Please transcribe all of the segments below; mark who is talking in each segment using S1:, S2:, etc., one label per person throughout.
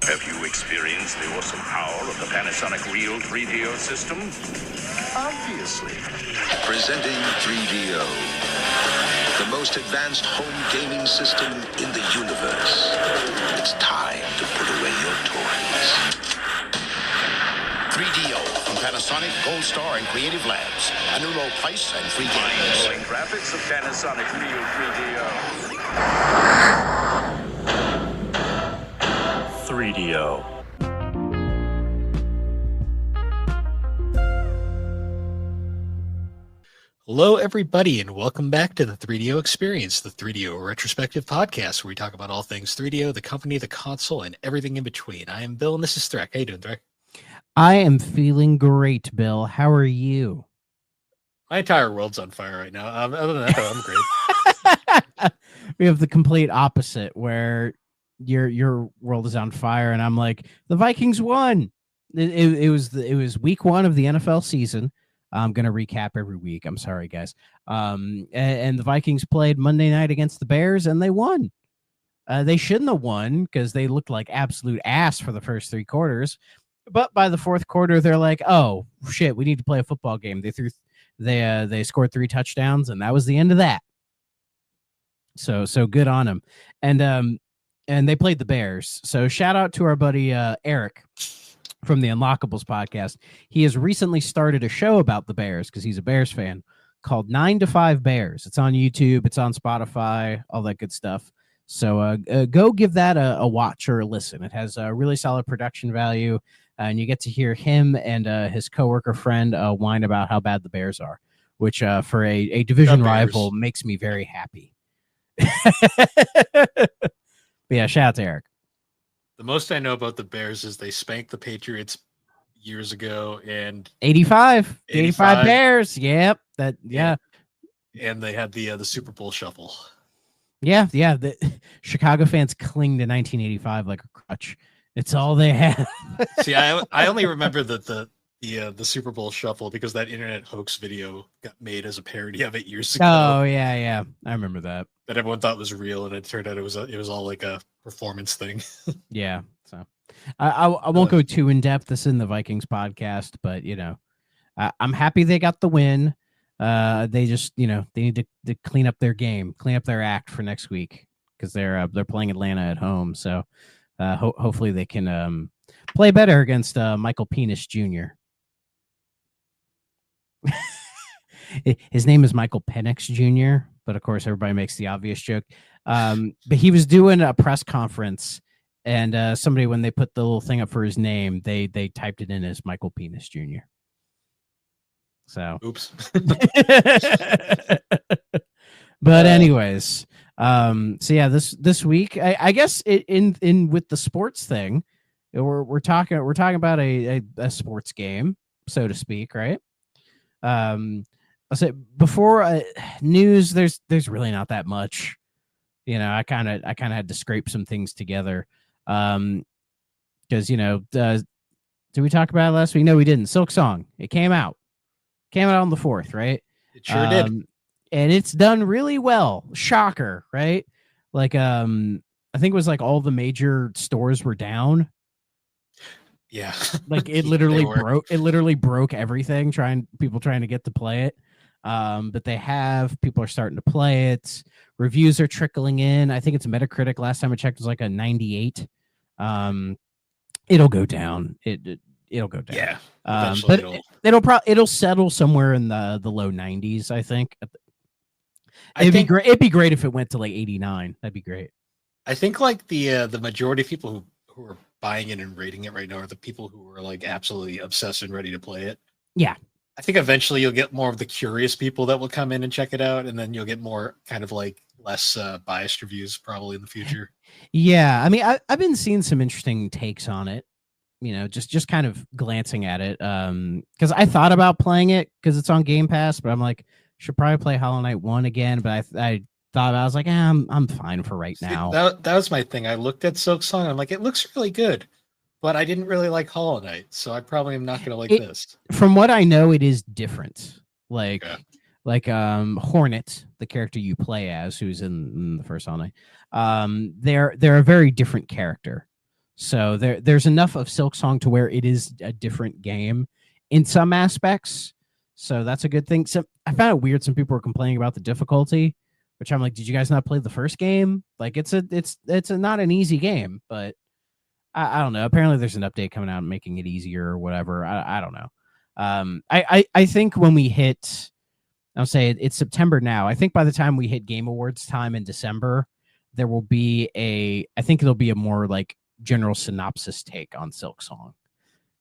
S1: Have you experienced the awesome power of the Panasonic Real 3DO system? Obviously.
S2: Presenting 3DO, the most advanced home gaming system in the universe. It's time to put away your toys.
S3: 3DO from Panasonic, Gold Star, and Creative Labs. A new low price and free games.
S1: Mind-blowing graphics of Panasonic Real 3DO.
S4: 3DO.
S5: Hello, everybody, and welcome back to the 3DO Experience, the 3DO retrospective podcast where we talk about all things 3DO, the company, the console, and everything in between. I am Bill, and this is Threk. How you doing, Threk?
S6: I am feeling great, Bill. How are you?
S5: My entire world's on fire right now. Other than that, though, I'm great.
S6: We have the complete opposite, where your world is on fire, and I'm like, the Vikings won. It was week 1 of the NFL season. I'm gonna recap every week. I'm sorry, guys. And the Vikings played Monday night against the Bears, and they won. They shouldn't have won because they looked like absolute ass for the first 3 quarters. But by the 4th quarter, they're like, "Oh shit, we need to play a football game." They scored 3 touchdowns, and that was the end of that. So good on them. And they played the Bears. So shout out to our buddy Eric from the Unlockables podcast. He has recently started a show about the Bears because he's a Bears fan called 9 to 5 Bears. It's on YouTube. It's on Spotify, all that good stuff. So go give that a watch or a listen. It has a really solid production value, and you get to hear him and his coworker friend whine about how bad the Bears are, which for a division rival makes me very happy. But yeah, shout out to Eric.
S5: The most I know about the Bears is they spanked the Patriots years ago, and
S6: 85 Bears. Yep. Yeah.
S5: And they had the Super Bowl shuffle.
S6: Yeah. The Chicago fans cling to 1985 like a crutch. It's all they have.
S5: See, I only remember the Super Bowl shuffle because that internet hoax video got made as a parody of it years ago.
S6: Oh yeah. I remember that.
S5: That everyone thought was real, and it turned out it was all like a performance thing.
S6: Yeah. So I won't go too in depth. This is in the Vikings podcast, but I'm happy they got the win. They just they need to clean up their game, clean up their act for next week because they're playing Atlanta at home. So hopefully they can play better against Michael Penis Jr. His name is Michael Penix Jr., but of course everybody makes the obvious joke. But he was doing a press conference, and somebody, when they put the little thing up for his name, they typed it in as Michael Penis Jr. So,
S5: oops.
S6: But anyways, so yeah, this week, I guess in with the sports thing, we're talking about a sports game, so to speak, right? I'll say before news, there's really not that much. I kind of had to scrape some things together. Because did we talk about it last week? No, we didn't. Silk Song. It came out on the 4th, right?
S5: It sure did.
S6: And it's done really well. Shocker, right? Like I think it was like all the major stores were down.
S5: Yeah.
S6: Like it literally broke everything people trying to get to play it. But people are starting to play it. Reviews are trickling in. I think it's Metacritic. Last time I checked, it was like a 98. It'll go down. It'll go down.
S5: Yeah.
S6: But it'll settle somewhere in the low 90s, I think. It'd be great if it went to like 89. That'd be great.
S5: I think like the majority of people who are buying it and rating it right now are the people who are like absolutely obsessed and ready to play it.
S6: Yeah. I
S5: think eventually you'll get more of the curious people that will come in and check it out, and then you'll get more kind of like less biased reviews probably in the future.
S6: Yeah, I mean, I've been seeing some interesting takes on it. Just kind of glancing at it. Because I thought about playing it because it's on Game Pass, but I'm like, should probably play Hollow Knight 1 again. But I thought I was like, I'm fine for right now.
S5: That was my thing. I looked at Silk Song. I'm like, it looks really good. But I didn't really like Hollow Knight, so I probably am not going to like this.
S6: From what I know, it is different. Like Hornet, the character you play as, who's in the first Hollow Knight, they're a very different character. So there's enough of Silk Song to where it is a different game in some aspects. So that's a good thing. So I found it weird. Some people were complaining about the difficulty, which I'm like, did you guys not play the first game? Like it's not an easy game, but I don't know. Apparently there's an update coming out making it easier or whatever. I don't know. I think when we hit, I'll say it's September now. I think by the time we hit Game Awards time in December, there will be I think it'll be a more like general synopsis take on Silk Song.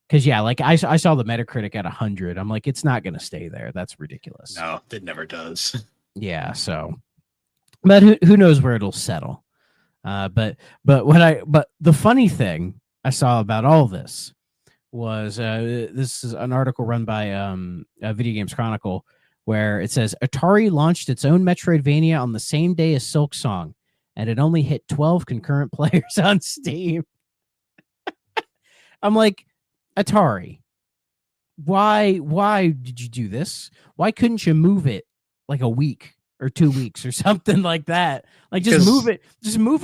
S6: Because yeah, like I saw the Metacritic at 100. I'm like, it's not going to stay there. That's ridiculous.
S5: No, it never does.
S6: Yeah. So, but who knows where it'll settle? But the funny thing I saw about all this was this is an article run by Video Games Chronicle where it says Atari launched its own Metroidvania on the same day as Silk Song, and it only hit 12 concurrent players on Steam. I'm like, Atari, why did you do this? Why couldn't you move it like a week or 2 weeks or something like that? Like just move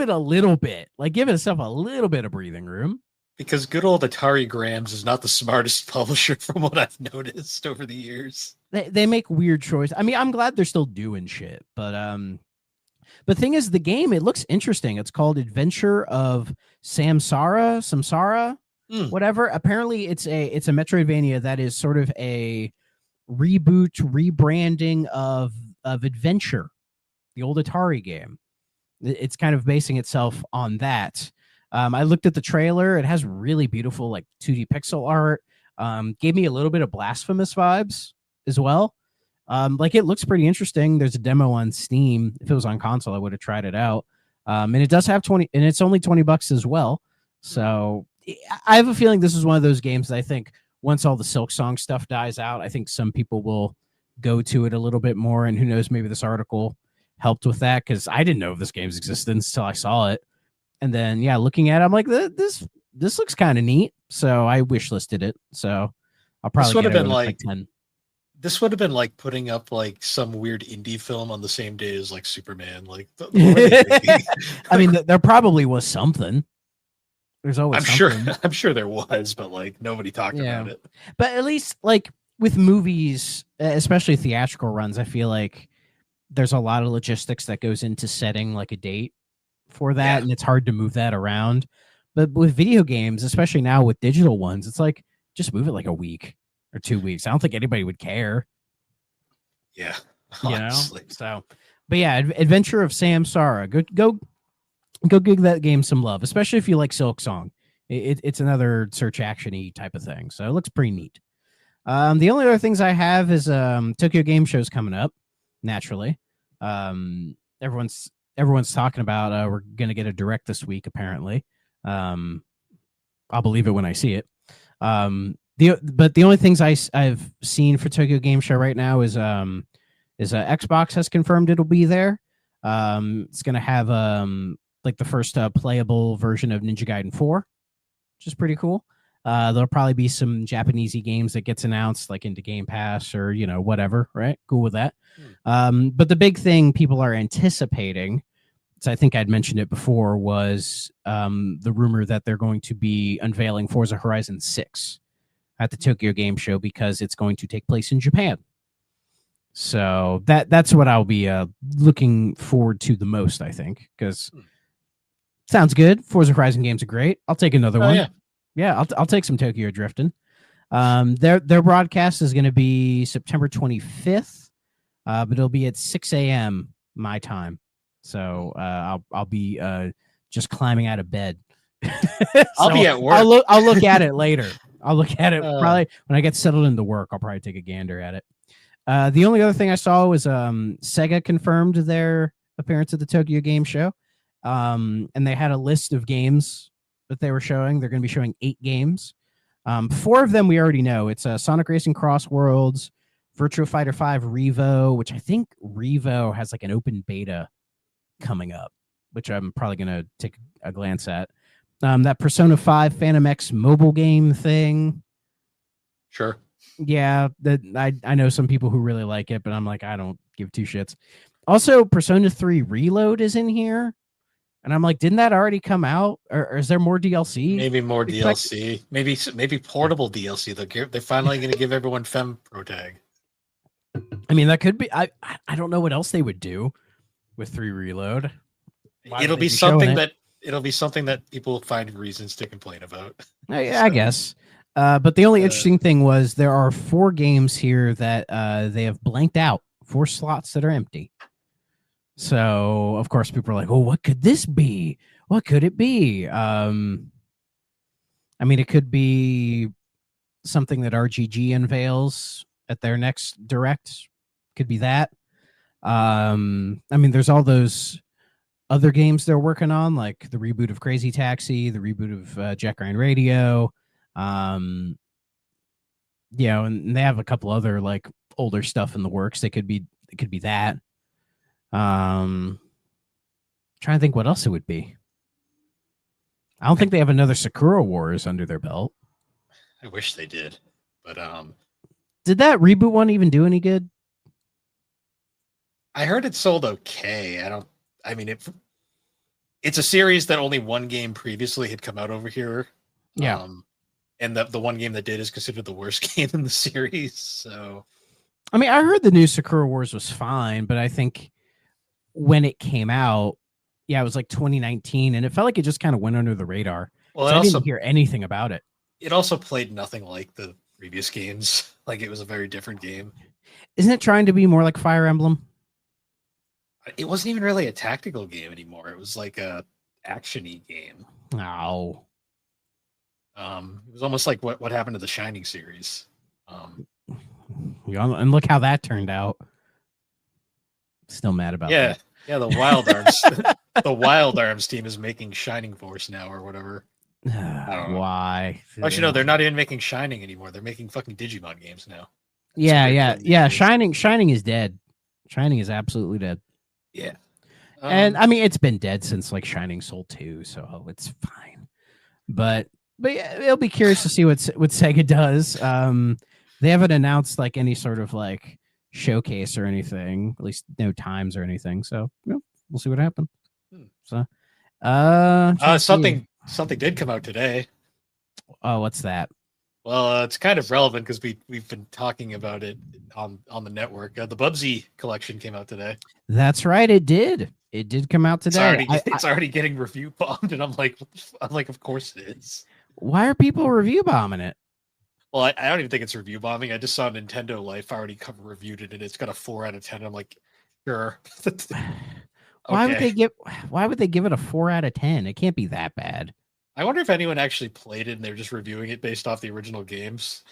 S6: it a little bit. Like give itself a little bit of breathing room.
S5: Because good old Atari Grams is not the smartest publisher from what I've noticed over the years.
S6: They make weird choices. I mean, I'm glad they're still doing shit, but the thing is, the game, it looks interesting. It's called Adventure of Samsara, whatever. Apparently, it's a Metroidvania that is sort of a reboot, rebranding of Adventure, the old Atari game. It's kind of basing itself on that. I looked at the trailer. It has really beautiful, like 2D pixel art. Gave me a little bit of Blasphemous vibes as well. Like it looks pretty interesting. There's a demo on Steam. If it was on console, I would have tried it out. And it does have 20, and it's only $20 as well. So I have a feeling this is one of those games that I think once all the Silk Song stuff dies out, I think some people will go to it a little bit more. And who knows, maybe this article helped with that, because I didn't know of this game's existence till I saw it. And then, yeah, looking at it, I'm like, this looks kind of neat. So I wish listed it. So I'll probably
S5: this would have been
S6: like 10.
S5: This would have been like putting up like some weird indie film on the same day as like Superman. Like,
S6: I mean, there probably was something. There's always
S5: I'm sure there was, but like nobody talked about it.
S6: But at least like with movies, especially theatrical runs, I feel like there's a lot of logistics that goes into setting like a date for that, and it's hard to move that around. But with video games, especially now with digital ones, it's like just move it like a week or 2 weeks. I don't think anybody would care.
S5: Yeah,
S6: honestly. You know? So, but yeah, Adventure of Samsara. Go give that game some love, especially if you like Silk Song. It's another search action-y type of thing, so it looks pretty neat. The only other things I have is Tokyo Game Show's coming up. Naturally, everyone's talking about we're gonna get a direct this week. Apparently, I'll believe it when I see it. But the only things I've seen for Tokyo Game Show right now is Xbox has confirmed it'll be there. It's gonna have like the first playable version of Ninja Gaiden 4, which is pretty cool. There'll probably be some Japanesey games that gets announced like into Game Pass or whatever, right? Cool with that. But the big thing people are anticipating, so I think I'd mentioned it before, was the rumor that they're going to be unveiling Forza Horizon 6 at the Tokyo Game Show because it's going to take place in Japan. So that's what I'll be looking forward to the most, I think, because sounds good. Forza Horizon games are great. I'll take another one. Yeah, I'll take some Tokyo drifting. Their broadcast is going to be September 25th, but it'll be at 6 a.m. my time. So I'll be just climbing out of bed.
S5: I'll be at work.
S6: I'll look at it later. I'll look at it probably when I get settled into work. I'll probably take a gander at it. The only other thing I saw was Sega confirmed their appearance at the Tokyo Game Show, and they had a list of games that they were showing. They're going to be showing 8 games. 4 of them we already know. It's Sonic Racing Cross Worlds, Virtua Fighter 5 Revo, which I think Revo has like an open beta coming up, which I'm probably going to take a glance at. That Persona 5 Phantom X mobile game thing.
S5: Sure.
S6: Yeah, I know some people who really like it, but I'm like, I don't give 2 shits. Also, Persona 3 Reload is in here. And I'm like, didn't that already come out? Or is there more DLC?
S5: Maybe more
S6: Expect-
S5: DLC. Maybe portable DLC. They're finally going to give everyone Fem Pro Tag.
S6: I mean, that could be. I don't know what else they would do with 3 Reload. Why
S5: It'll
S6: would they
S5: be
S6: showing
S5: something
S6: it?
S5: that it'll be something that people find reasons to complain about.
S6: I guess. But the only interesting thing was there are 4 games here that they have blanked out, 4 slots that are empty. So of course people are like, "Oh, what could this be? What could it be?" I mean, it could be something that RGG unveils at their next direct. Could be that. I mean, there's all those other games they're working on, like the reboot of Crazy Taxi, the reboot of Jack Ryan Radio. And they have a couple other like older stuff in the works. It could be that. Trying to think what else it would be. I don't think they have another Sakura Wars under their belt.
S5: I wish they did, but
S6: Did that reboot one even do any good?
S5: I heard it sold okay. It's a series that only one game previously had come out over here.
S6: Yeah.
S5: And the one game that did is considered the worst game in the series. So,
S6: I mean, I heard the new Sakura Wars was fine, but I think when it came out, yeah, it was like 2019, and it felt like it just kind of went under the radar.
S5: well,
S6: So I didn't hear anything about it.
S5: it also played nothing like the previous games. Like it was a very different game.
S6: Isn't it trying to be more like Fire Emblem?
S5: It wasn't even really a tactical game anymore. It was like a action-y game.
S6: Oh,
S5: It was almost like what happened to the Shining series.
S6: and look how that turned out. Still mad about
S5: Yeah,
S6: that.
S5: yeah. The Wild Arms, the Wild Arms team is making Shining Force now or whatever. don't know.
S6: Why?
S5: Actually, no, they're not even making Shining anymore. They're making fucking Digimon games now.
S6: Yeah. Shining is dead. Shining is absolutely dead.
S5: Yeah.
S6: And I mean, it's been dead since like Shining Soul 2, so it's fine. But yeah, it'll be curious to see what Sega does. They haven't announced like any sort of like showcase or anything, at least no times or anything. So we'll see what happens. So,
S5: something did come out today.
S6: Oh, what's that?
S5: Well, it's kind of relevant because we've been talking about it on the network. The Bubsy collection came out today.
S6: That's right, it did. It did come out today.
S5: It's already getting review bombed, and I'm like, of course it is.
S6: Why are people review bombing it?
S5: Well, I don't even think it's review bombing. I just saw Nintendo Life already reviewed it, and it's got a 4 out of 10. I'm like, sure.
S6: Why would they give it a 4 out of 10? It can't be that bad.
S5: I wonder if anyone actually played it and they're just reviewing it based off the original games.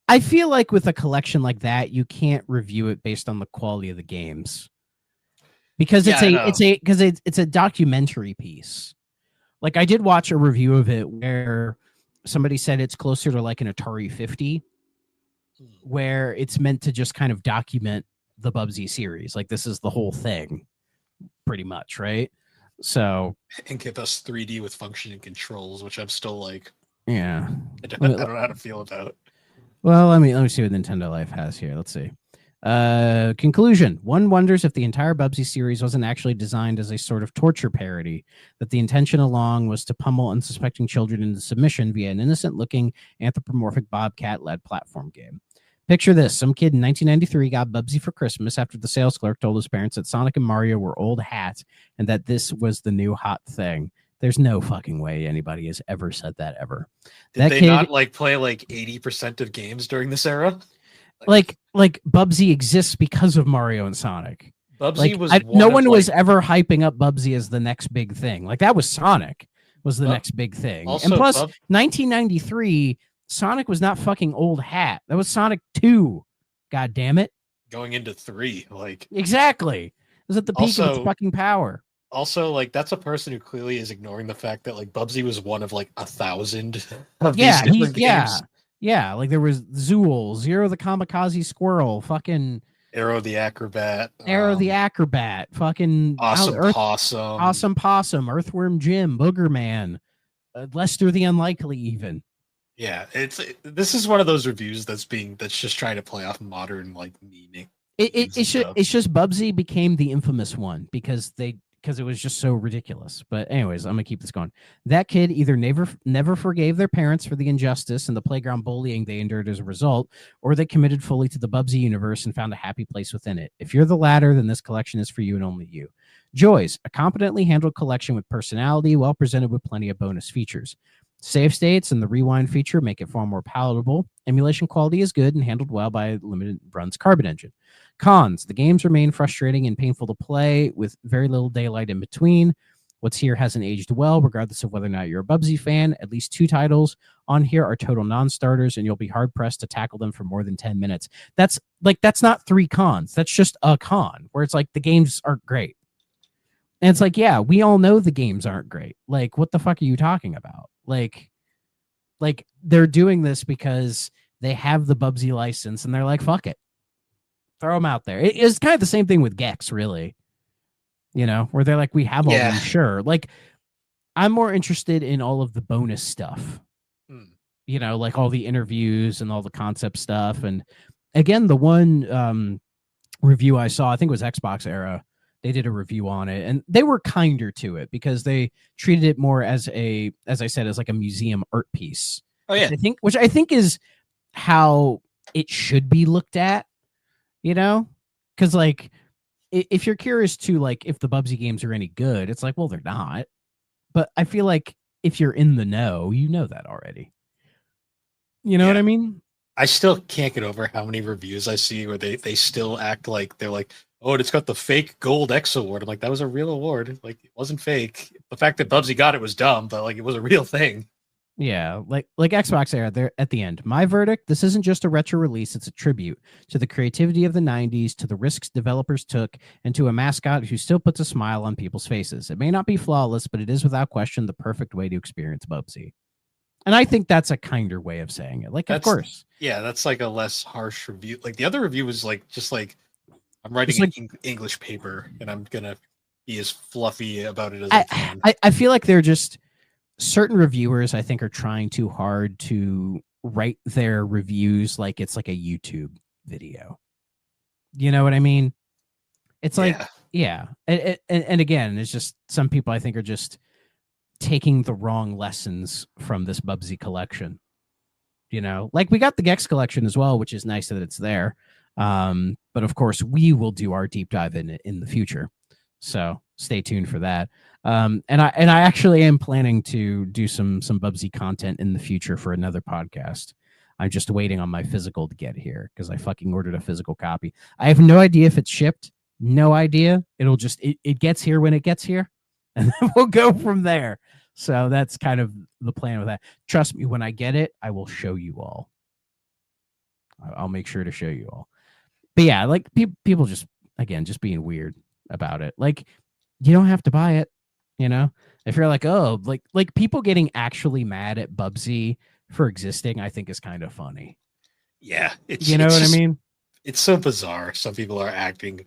S6: I feel like with a collection like that, you can't review it based on the quality of the games. Because it's a documentary piece. Like I did watch a review of it where somebody said it's closer to like an Atari 50, where it's meant to just kind of document the Bubsy series. Like this is the whole thing, pretty much, right? So
S5: and give us 3D with functioning controls, which I'm still like,
S6: yeah,
S5: I don't know how to feel about.
S6: Well, let me see what Nintendo Life has here. Let's see. Conclusion. One wonders if the entire Bubsy series wasn't actually designed as a sort of torture parody, that the intention along was to pummel unsuspecting children into submission via an innocent-looking anthropomorphic bobcat-led platform game. Picture this. Some kid in 1993 got Bubsy for Christmas after the sales clerk told his parents that Sonic and Mario were old hats and that this was the new hot thing. There's no fucking way anybody has ever said that ever.
S5: Did they not like play like 80% of games during this era?
S6: Like Bubsy exists because of Mario and Sonic.
S5: Bubsy was
S6: no one was ever hyping up Bubsy as the next big thing. Like that was Sonic was the next big thing.
S5: Also,
S6: and plus 1993 Sonic was not fucking old hat. That was Sonic 2. God damn it.
S5: Going into 3, like
S6: exactly. It was at the peak of its fucking power.
S5: Also, like that's a person who clearly is ignoring the fact that like Bubsy was one of like 1,000 of these different games.
S6: Yeah, like there was Zool, Zero the Kamikaze Squirrel, fucking
S5: Arrow the Acrobat,
S6: fucking Awesome Possum, Earthworm Jim, Booger Man, Lester the Unlikely, even.
S5: Yeah, this is one of those reviews that's just trying to play off modern like meaning.
S6: It's just Bubsy became the infamous one because because it was just so ridiculous. But anyways, I'm gonna keep this going. That kid either never forgave their parents for the injustice and the playground bullying they endured as a result, or they committed fully to the Bubsy universe and found a happy place within it. If you're the latter, then this collection is for you and only you. Joys, a competently handled collection with personality, well presented with plenty of bonus features. Save states and the rewind feature make it far more palatable. Emulation quality is good and handled well by Limited Run's Carbon engine. Cons, the games remain frustrating and painful to play with very little daylight in between. What's here hasn't aged well, regardless of whether or not you're a Bubsy fan. At least 2 titles on here are total non-starters, and you'll be hard-pressed to tackle them for more than 10 minutes. That's not 3 cons. That's just a con, where it's like the games aren't great. And it's like, yeah, we all know the games aren't great. Like, what the fuck are you talking about? Like they're doing this because they have the Bubsy license, and they're like, fuck it. Throw them out there. It's kind of the same thing with Gex, really. You know, where they're like, we have all these, sure. Like, I'm more interested in all of the bonus stuff. You know, like all the interviews and all the concept stuff. And again, the one review I saw, I think it was Xbox Era, they did a review on it, and they were kinder to it because they treated it more as as I said, as like a museum art piece.
S5: Oh yeah,
S6: which I think is how it should be looked at. You know, because like if you're curious to like if the Bubsy games are any good, it's like, well, they're not. But I feel like if you're in the know, you know that already. You know what I mean?
S5: I still can't get over how many reviews I see where they still act like they're like, oh, it's got the fake gold X award. I'm like, that was a real award. Like, it wasn't fake. The fact that Bubsy got it was dumb, but like it was a real thing.
S6: Yeah, like Xbox Era, there at the end. My verdict, this isn't just a retro release, it's a tribute to the creativity of the 90s, to the risks developers took, and to a mascot who still puts a smile on people's faces. It may not be flawless, but it is without question the perfect way to experience Bubsy. And I think that's a kinder way of saying it. Like, of course.
S5: Yeah, that's like a less harsh review. Like the other review was like just like I'm writing an English paper and I'm gonna be as fluffy about it as I can.
S6: I feel like they're just certain reviewers, I think, are trying too hard to write their reviews like it's like a YouTube video. You know what I mean? It's like, yeah. And again, it's just some people I think are just taking the wrong lessons from this Bubsy collection. You know, like we got the Gex collection as well, which is nice that it's there. But of course, we will do our deep dive in the future. So stay tuned for that. And I actually am planning to do some Bubsy content in the future for another podcast. I'm just waiting on my physical to get here because I fucking ordered a physical copy. I have no idea if it's shipped. No idea. It'll just it gets here when it gets here, and then we'll go from there. So that's kind of the plan with that. Trust me, when I get it, I will show you all. I'll make sure to show you all. But yeah, like people just being weird about it. Like, you don't have to buy it. You know, if you're like, oh, like people getting actually mad at Bubsy for existing, I think is kind of funny.
S5: Yeah.
S6: You know what I mean?
S5: It's so bizarre. Some people are acting.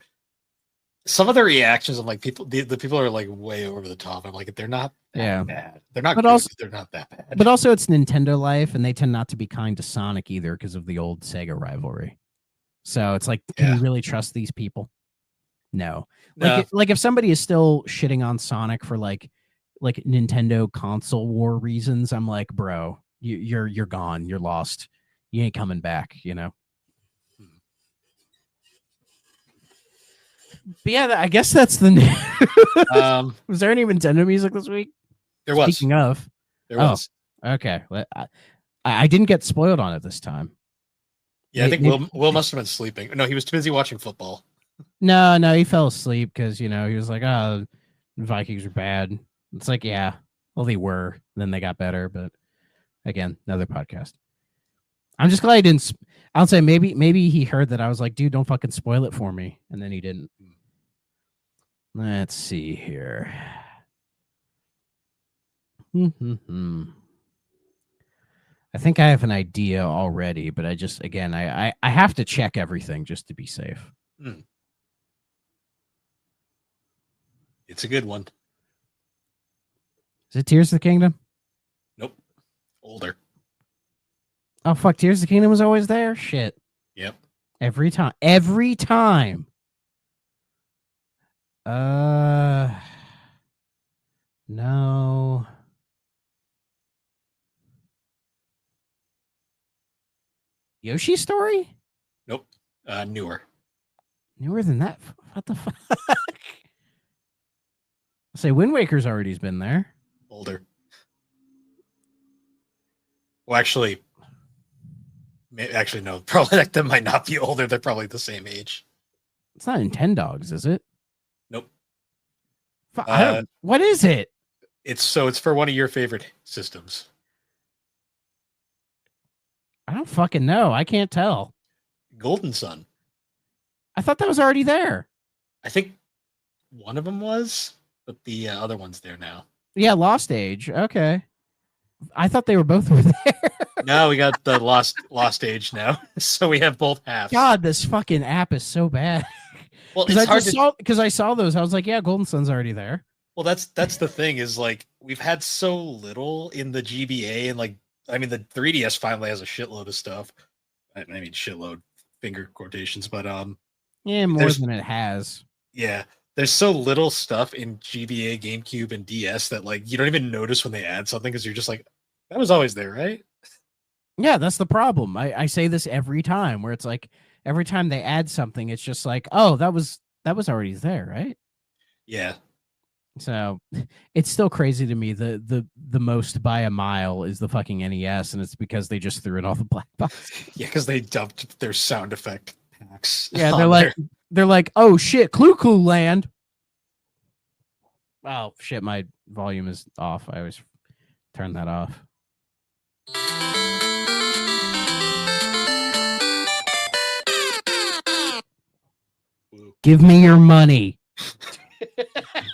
S5: Some of the reactions of like people, the people are like way over the top. I'm like, they're not that bad. They're not, but good, also, they're not that bad.
S6: But also, it's Nintendo life, and they tend not to be kind to Sonic either because of the old Sega rivalry. So it's like, can you really trust these people? No. Like if somebody is still shitting on Sonic for like Nintendo console war reasons, I'm like, bro, you're gone. You're lost. You ain't coming back, you know? But yeah, I guess that's the news. Was there any Nintendo music this week?
S5: There was.
S6: Speaking of.
S5: There was.
S6: Okay. I didn't get spoiled on it this time.
S5: Yeah, I think Will must have been sleeping. No, he was too busy watching football.
S6: No, he fell asleep because, you know, he was like, oh, Vikings are bad. It's like, yeah, well, they were. Then they got better. But again, another podcast. I'm just glad he didn't. I'll say maybe he heard that I was like, dude, don't fucking spoil it for me. And then he didn't. Let's see here. I think I have an idea already, but I just, again, I have to check everything just to be safe.
S5: It's a good one.
S6: Is it Tears of the Kingdom?
S5: Nope. Older.
S6: Oh, fuck. Tears of the Kingdom was always there? Shit.
S5: Yep.
S6: Every time. No. Yoshi Story?
S5: Nope. Newer.
S6: Newer than that? What the fuck? Say Wind Waker's already been there.
S5: Older. Well, actually, no. Probably like them might not be older. They're probably the same age.
S6: It's not Nintendogs, is it?
S5: Nope.
S6: What is it?
S5: It's for one of your favorite systems.
S6: I don't fucking know. I can't tell.
S5: Golden Sun.
S6: I thought that was already there.
S5: I think one of them was, but the other one's there now.
S6: Yeah, Lost Age. Okay. I thought they were both were there.
S5: No, we got the Lost Age now, so we have both halves.
S6: God, this fucking app is so bad.
S5: Well, it's hard
S6: because I saw those. I was like, yeah, Golden Sun's already there.
S5: Well, that's the thing is like we've had so little in the GBA, and like I mean the 3DS finally has a shitload of stuff. I mean shitload, finger quotations, but
S6: yeah, more than it has.
S5: Yeah, there's so little stuff in GBA, GameCube, and DS that like you don't even notice when they add something because you're just like that was always there, right?
S6: Yeah, that's the problem. I say this every time where it's like every time they add something, it's just like, oh, that was already there, right?
S5: Yeah.
S6: So it's still crazy to me. The most by a mile is the fucking NES, and it's because they just threw in all the black box.
S5: Yeah, because they dumped their sound effect packs.
S6: Yeah, they're like, oh shit, Clue Clue Land. Oh shit, my volume is off. I always turn that off. Give me your money.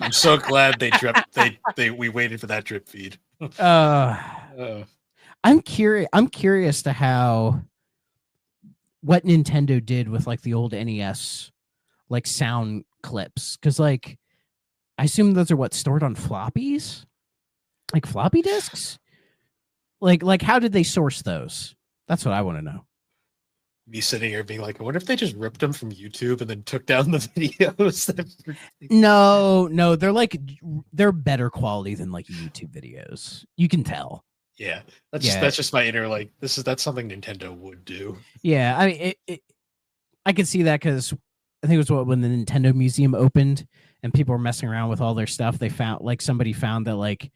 S5: I'm so glad we waited for that drip feed.
S6: I'm curious to how what Nintendo did with like the old NES like sound clips, because like I assume those are what stored on floppies, like floppy disks. Like how did they source those? That's what I want to know.
S5: Me sitting here being like, I wonder if they just ripped them from YouTube and then took down the videos.
S6: No, they're better quality than like YouTube videos. You can tell.
S5: Yeah, that's just my inner like that's something Nintendo would do.
S6: Yeah, I mean, I could see that because I think it was when the Nintendo Museum opened and people were messing around with all their stuff. They found like somebody found that like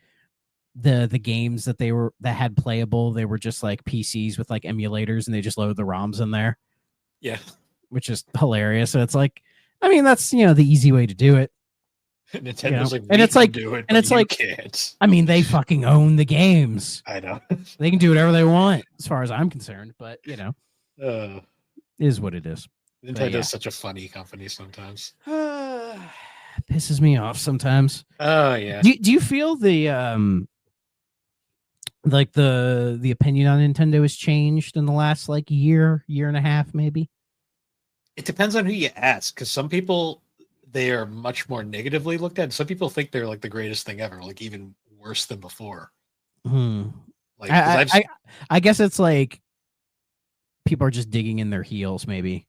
S6: the games that had playable, they were just like PCs with like emulators, and they just loaded the ROMs in there.
S5: Yeah,
S6: which is hilarious. So it's like, I mean, that's the easy way to do it.
S5: Nintendo's like,
S6: and it's like,
S5: do it,
S6: and it's like,
S5: can't.
S6: I mean, they fucking own the games.
S5: I know.
S6: They can do whatever they want, as far as I'm concerned. But it is what it is.
S5: Nintendo's such a funny company sometimes.
S6: Pisses me off sometimes.
S5: Oh yeah.
S6: Do you feel the like the opinion on Nintendo has changed in the last like year and a half, maybe?
S5: It depends on who you ask, because some people, they are much more negatively looked at. Some people think they're like the greatest thing ever, like even worse than before. Like
S6: I guess it's like people are just digging in their heels, maybe.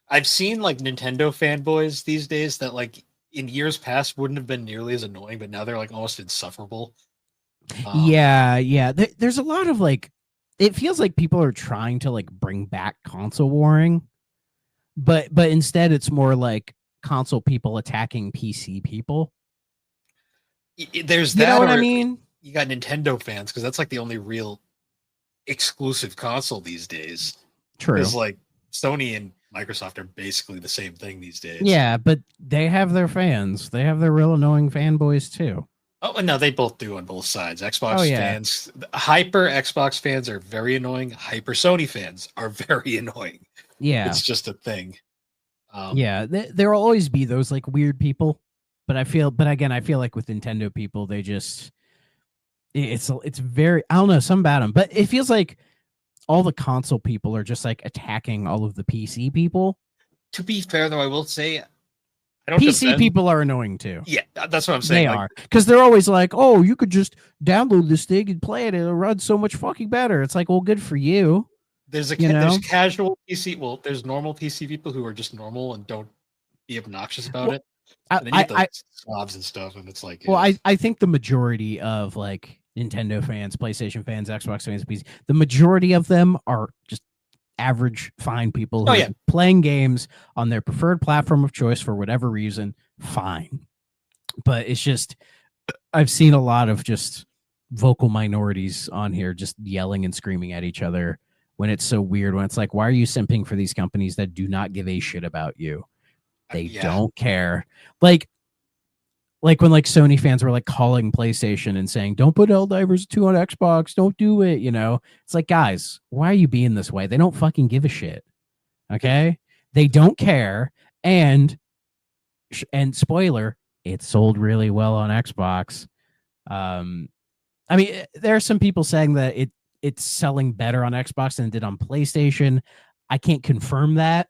S5: I've seen like Nintendo fanboys these days that like in years past wouldn't have been nearly as annoying, but now they're like almost insufferable.
S6: Yeah. There's a lot of like, it feels like people are trying to like bring back console warring, but instead it's more like console people attacking PC people.
S5: There's that.
S6: You know what I mean?
S5: You got Nintendo fans because that's like the only real exclusive console these days.
S6: True.
S5: It's like Sony and Microsoft are basically the same thing these days.
S6: Yeah, but they have their fans. They have their real annoying fanboys too.
S5: Oh, no, they both do on both sides. Xbox fans, hyper Xbox fans are very annoying. Hyper Sony fans are very annoying.
S6: Yeah.
S5: It's just a thing.
S6: There will always be those like weird people, but again, I feel like with Nintendo people, they just, it's very, I don't know, something about them, but it feels like all the console people are just like attacking all of the PC people.
S5: To be fair, though, I will say,
S6: PC people are annoying too.
S5: Yeah, that's what I'm saying.
S6: They are, because they're always like, "Oh, you could just download this thing and play it; it'll run so much fucking better." It's like, well, good for you.
S5: There's there's casual PC. Well, there's normal PC people who are just normal and don't be obnoxious about it. And then you get the
S6: I
S5: slobs and stuff, and it's like,
S6: well,
S5: yeah.
S6: I think the majority of like Nintendo fans, PlayStation fans, Xbox fans, PC, the majority of them are just average, fine people who are playing games on their preferred platform of choice for whatever reason. Fine, but it's just I've seen a lot of just vocal minorities on here just yelling and screaming at each other when it's so weird. When it's like, why are you simping for these companies that do not give a shit about you? They don't care. Like when like Sony fans were like calling PlayStation and saying, don't put Helldivers 2 on Xbox, don't do it, you know? It's like, guys, why are you being this way? They don't fucking give a shit. Okay? They don't care. And spoiler, it sold really well on Xbox. I mean, there are some people saying that it's selling better on Xbox than it did on PlayStation. I can't confirm that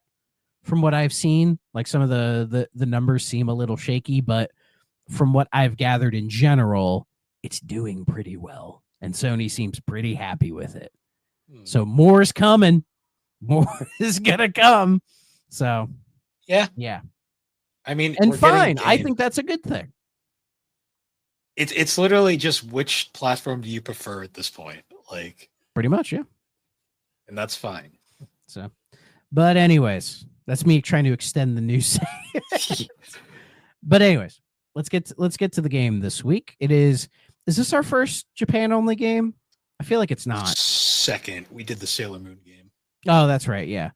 S6: from what I've seen. Like some of the numbers seem a little shaky, but from what I've gathered in general, it's doing pretty well. And Sony seems pretty happy with it. So more is coming. More is going to come. So, yeah.
S5: I mean,
S6: and fine. I think that's a good thing.
S5: It's literally just which platform do you prefer at this point? Like,
S6: pretty much, yeah.
S5: And that's fine.
S6: So, but anyways, that's me trying to extend the news. But anyways, let's get to the game this week. Is this our first Japan only game? I feel like it's not.
S5: Second, we did the Sailor Moon game.
S6: Oh, that's right. Yeah.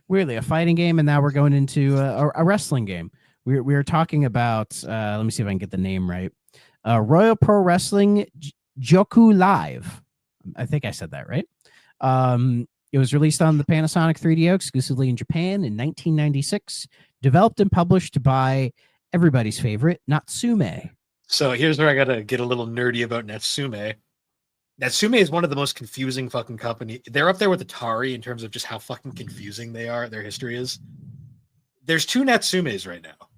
S6: Weirdly, a fighting game, and now we're going into a wrestling game. We were talking about. Let me see if I can get the name right. Royal Pro Wrestling Joku Live. I think I said that right. It was released on the Panasonic 3DO exclusively in Japan in 1996. Developed and published by everybody's favorite, Natsume.
S5: So here's where I gotta get a little nerdy about Natsume. Natsume is one of the most confusing fucking company. They're up there with Atari in terms of just how fucking confusing they are. Their history is. There's two Natsumes right now.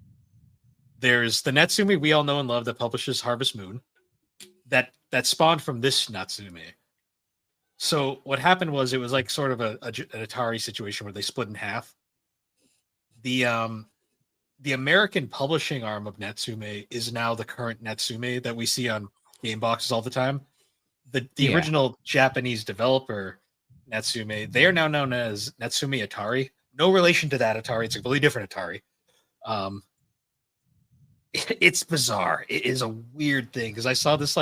S5: There's the Natsume we all know and love that publishes Harvest Moon. That spawned from this Natsume. So what happened was it was like sort of an Atari situation where they split in half. The American publishing arm of Natsume is now the current Natsume that we see on game boxes all the time. The original Japanese developer, Natsume, they are now known as Natsume Atari. No relation to that Atari. It's a completely different Atari. It's bizarre. It is a weird thing because I saw this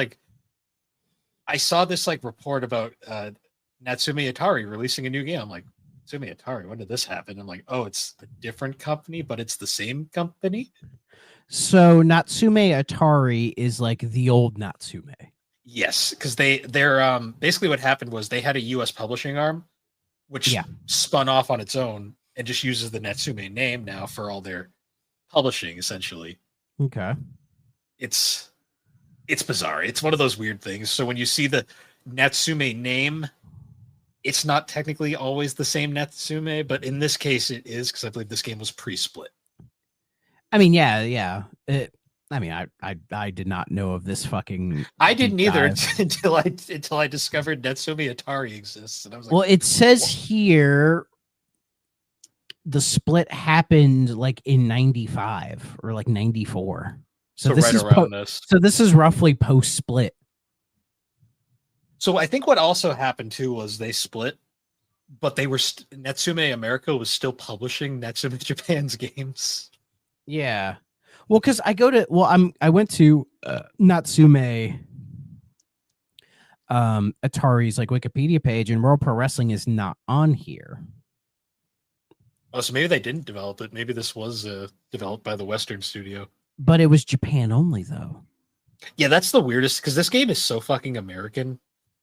S5: report about Natsume Atari releasing a new game. I'm like, Natsume Atari, when did this happen? I'm like, oh, it's a different company, but it's the same company.
S6: So Natsume Atari is like the old Natsume.
S5: Yes, because they're basically what happened was they had a US publishing arm, which spun off on its own and just uses the Natsume name now for all their publishing, essentially.
S6: Okay.
S5: It's bizarre. It's one of those weird things. So when you see the Natsume name, it's not technically always the same Natsume, but in this case it is because I believe this game was pre-split.
S6: I mean, yeah. I did not know of this fucking.
S5: I didn't either until I discovered Natsume Atari exists, and I was like,
S6: well, it says here the split happened like in 95 or like 94. So this
S5: right
S6: is
S5: around this.
S6: So this is roughly post-split.
S5: So I think what also happened too was they split, but they were Natsume America was still publishing Natsume Japan's games.
S6: Yeah. Well, because I went to Natsume Atari's like Wikipedia page, and World Pro Wrestling is not on here.
S5: Oh, so maybe they didn't develop it. Maybe this was developed by the Western studio.
S6: But it was Japan only, though.
S5: Yeah, that's the weirdest because this game is so fucking American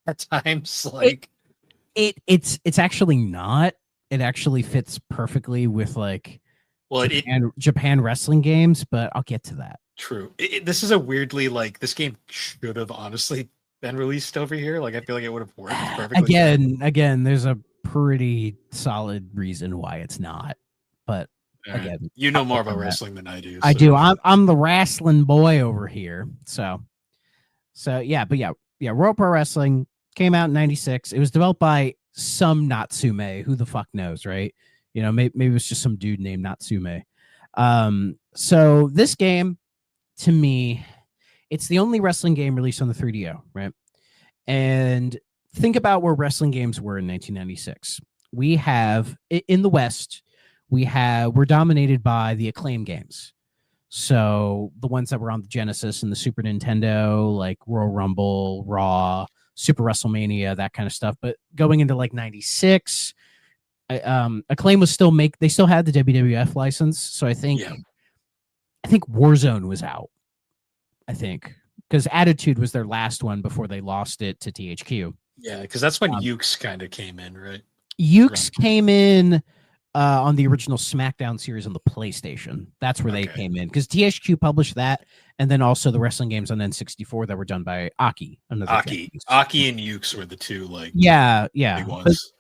S5: at times. Like
S6: it's actually not. It actually fits perfectly with like Japan wrestling games, but I'll get to that.
S5: True. This is a weirdly like this game should have honestly been released over here. Like I feel like it would have worked perfectly.
S6: Again, there's a pretty solid reason why it's not. But again,
S5: you know more about wrestling than I do.
S6: I do. I'm the wrestling boy over here. So yeah, but yeah, World Pro Wrestling came out in 96. It was developed by some Natsume. Who the fuck knows, right? You know, maybe it was just some dude named Natsume. So this game, to me, it's the only wrestling game released on the 3DO, right? And think about where wrestling games were in 1996. We have in the West, we're dominated by the Acclaim games. So the ones that were on the Genesis and the Super Nintendo, like Royal Rumble, Raw, Super WrestleMania, that kind of stuff. But going into like 96, Acclaim was they still had the WWF license. So I think Warzone was out. I think because Attitude was their last one before they lost it to THQ.
S5: Yeah, because that's when Ukes kind of came in, right?
S6: Ukes came in on the original SmackDown series on the PlayStation. That's where they came in because THQ published that, and then also the wrestling games on N64 that were done by Aki.
S5: Aki and Ukes were the two big ones.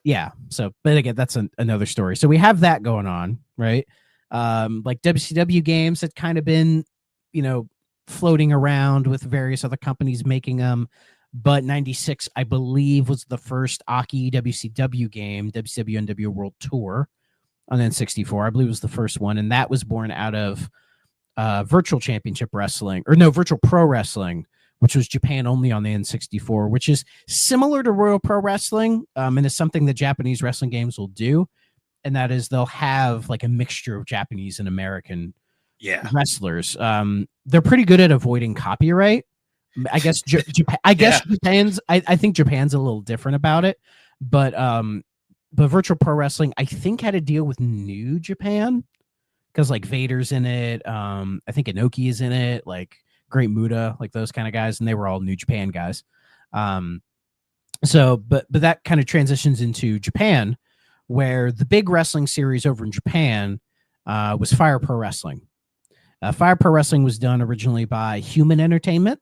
S6: But again, that's another story. So we have that going on, right? Like WCW games had kind of been, floating around with various other companies making them. But 96, I believe, was the first Aki WCW game, WCW NWO World Tour on N64. I believe it was the first one. And that was born out of Virtual Championship Wrestling, Virtual Pro Wrestling, which was Japan only on the N64, which is similar to Royal Pro Wrestling. And is something that Japanese wrestling games will do. And that is they'll have like a mixture of Japanese and American wrestlers. They're pretty good at avoiding copyright. I guess Japan's. I think Japan's a little different about it, but Virtual Pro Wrestling I think had a deal with New Japan because like Vader's in it. I think Inoki is in it, like Great Muta, like those kind of guys, and they were all New Japan guys. So, but that kind of transitions into Japan, where the big wrestling series over in Japan was Fire Pro Wrestling. Fire Pro Wrestling was done originally by Human Entertainment,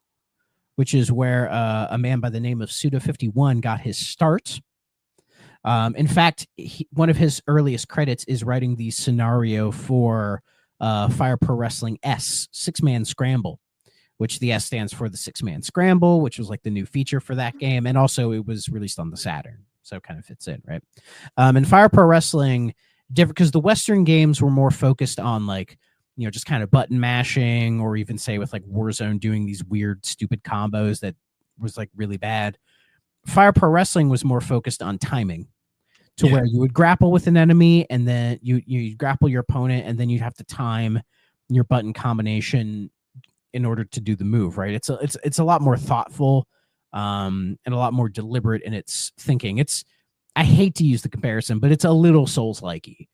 S6: which is where a man by the name of Suda51 got his start. In fact, one of his earliest credits is writing the scenario for Fire Pro Wrestling S, 6-Man Scramble, which the S stands for the 6-Man Scramble, which was like the new feature for that game. And also it was released on the Saturn. So it kind of fits in, right? And Fire Pro Wrestling, different because the Western games were more focused on like, just kind of button mashing, or even say with like Warzone doing these weird, stupid combos that was like really bad. Fire Pro Wrestling was more focused on timing to where you would grapple with an enemy and then you grapple your opponent and then you'd have to time your button combination in order to do the move, right? It's a lot more thoughtful and a lot more deliberate in its thinking. I hate to use the comparison, but it's a little Souls-likey.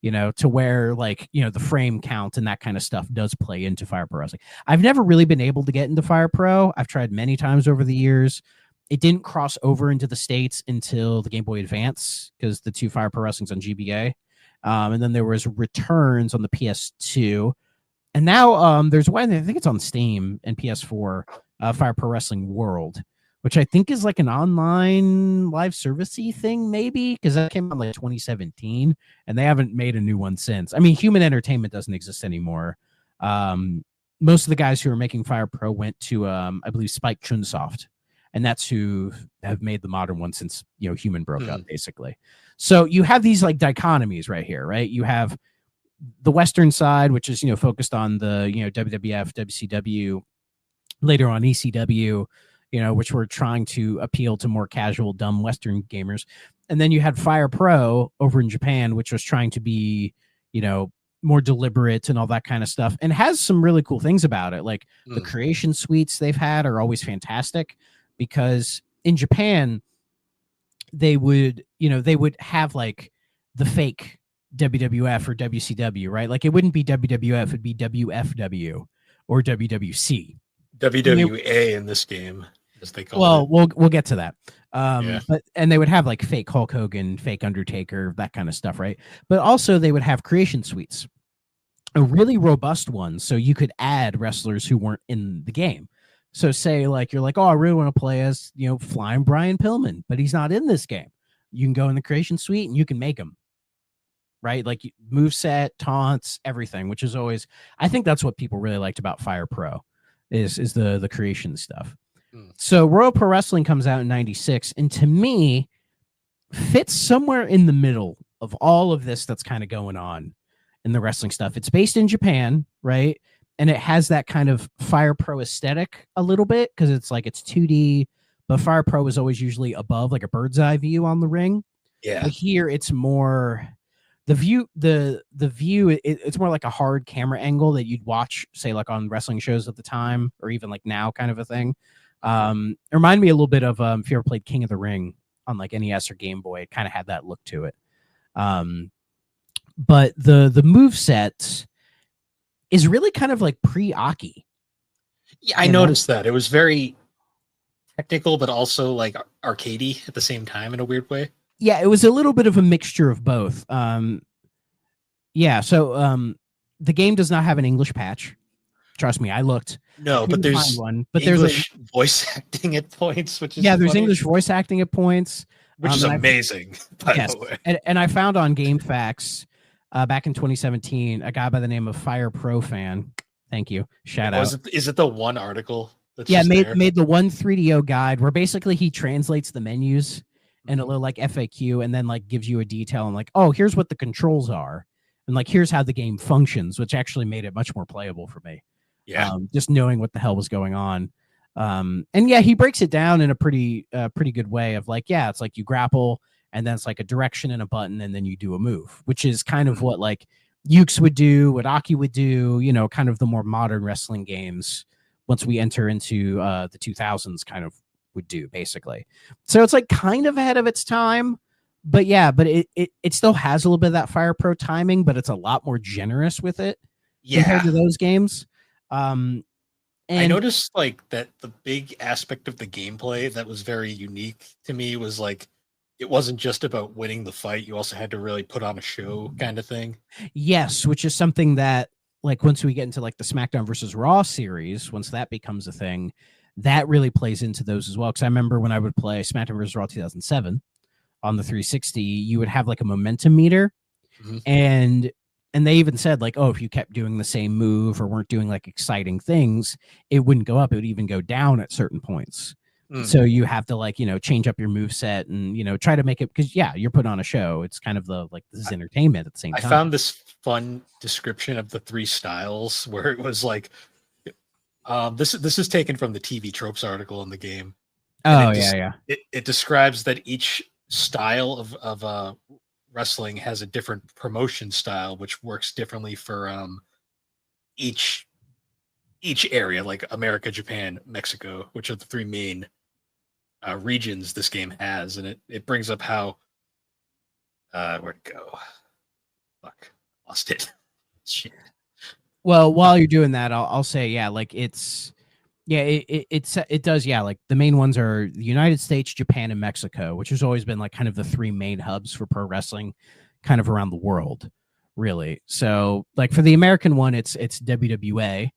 S6: To where like, the frame count and that kind of stuff does play into Fire Pro Wrestling. I've never really been able to get into Fire Pro. I've tried many times over the years. It didn't cross over into the States until the Game Boy Advance because the two Fire Pro Wrestlings on GBA. And then there was Returns on the PS2. And now there's one, I think it's on Steam and PS4, Fire Pro Wrestling World, which I think is like an online live servicey thing, maybe, because that came out like 2017, and they haven't made a new one since. I mean, Human Entertainment doesn't exist anymore. Most of the guys who are making Fire Pro went to, I believe, Spike Chunsoft, and that's who have made the modern one since Human broke up, basically. So you have these like dichotomies right here, right? You have the Western side, which is focused on the WWF, WCW, later on ECW. Which were trying to appeal to more casual, dumb Western gamers. And then you had Fire Pro over in Japan, which was trying to be, more deliberate and all that kind of stuff, and has some really cool things about it. Like the creation suites they've had are always fantastic because in Japan, they would have like the fake WWF or WCW, right? Like it wouldn't be WWF, it'd be WFW or WWC.
S5: WWA in this game, as they call it.
S6: We'll get to that. But they would have like fake Hulk Hogan, fake Undertaker, that kind of stuff, right? But also they would have creation suites, a really robust one, so you could add wrestlers who weren't in the game. So say like you're like, oh, I really want to play as Flying Brian Pillman, but he's not in this game. You can go in the creation suite and you can make him. Right, like moveset, taunts, everything, which is always, I think that's what people really liked about Fire Pro. Is the creation stuff. So Royal Pro Wrestling comes out in 96, and to me, fits somewhere in the middle of all of this that's kind of going on in the wrestling stuff. It's based in Japan, right? And it has that kind of Fire Pro aesthetic a little bit because it's 2D, but Fire Pro is always usually above, like a bird's eye view on the ring.
S5: Yeah.
S6: But here it's more the view. It's more like a hard camera angle that you'd watch, say, like on wrestling shows at the time, or even like now, kind of a thing. It reminded me a little bit of if you ever played King of the Ring on like NES or Game Boy. It kind of had that look to it. But the move set is really kind of like pre-Aki.
S5: Yeah, I noticed that. It was very technical, but also like arcadey at the same time in a weird way.
S6: Yeah, it was a little bit of a mixture of both. The game does not have an English patch. Trust me, I looked.
S5: No, but there's
S6: one. But
S5: English voice acting at points, which is
S6: there's
S5: funny,
S6: English voice acting at points,
S5: which is amazing. By the way,
S6: and I found on GameFAQs back in 2017 a guy by the name of Fire Pro Fan. Thank you. Shout out.
S5: Is it the one article? That's
S6: made the one 3DO guide where basically he translates the menus and a little like FAQ, and then like gives you a detail and like, oh, here's what the controls are, and like here's how the game functions, which actually made it much more playable for me.
S5: Yeah,
S6: just knowing what the hell was going on. And yeah, he breaks it down in a pretty good way of like, yeah, it's like you grapple, and then it's like a direction and a button, and then you do a move, which is kind of what like Ukes would do, what Aki would do, you know, kind of the more modern wrestling games once we enter into the 2000s kind of would do, basically. So it's like kind of ahead of its time, but yeah, but it still has a little bit of that Fire Pro timing, but it's a lot more generous with it compared to those games. And
S5: I noticed like that the big aspect of the gameplay that was very unique to me was like it wasn't just about winning the fight. You also had to really put on a show kind of thing.
S6: Yes, which is something that like once we get into like the SmackDown versus Raw series, once that becomes a thing, that really plays into those as well. Because I remember when I would play SmackDown versus Raw 2007 on the 360, you would have like a momentum meter, and they even said like, oh, if you kept doing the same move or weren't doing like exciting things, it wouldn't go up. It would even go down at certain points. So you have to like, you know, change up your move set and, you know, try to make it, because yeah, you're putting on a show. It's kind of the like this is entertainment at the same time.
S5: I found this fun description of the three styles where it was like, this is taken from the TV Tropes article in the game.
S6: Oh
S5: It describes that each style of wrestling has a different promotion style, which works differently for each area, like America, Japan, Mexico, which are the three main regions this game has, and it brings up how where'd it go? Fuck, lost it. Shit.
S6: Well, while you're doing that, I'll say yeah, like it does, yeah, like the main ones are the United States, Japan, and Mexico, which has always been like kind of the three main hubs for pro wrestling kind of around the world, really. So like for the American one, it's WWA,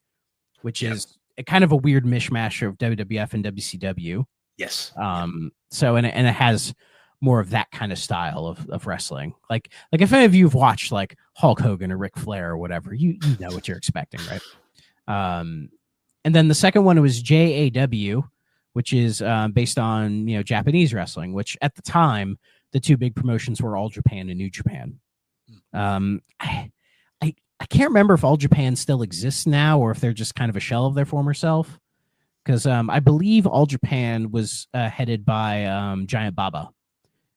S6: which is a kind of a weird mishmash of WWF and WCW.
S5: Yes.
S6: So and it has more of that kind of style of wrestling. Like if any of you have watched like Hulk Hogan or Ric Flair or whatever, you know what you're expecting, right? And then the second one was JAW, which is based on, you know, Japanese wrestling, which at the time the two big promotions were All Japan and New Japan. I can't remember if All Japan still exists now or if they're just kind of a shell of their former self. Because I believe All Japan was headed by Giant Baba,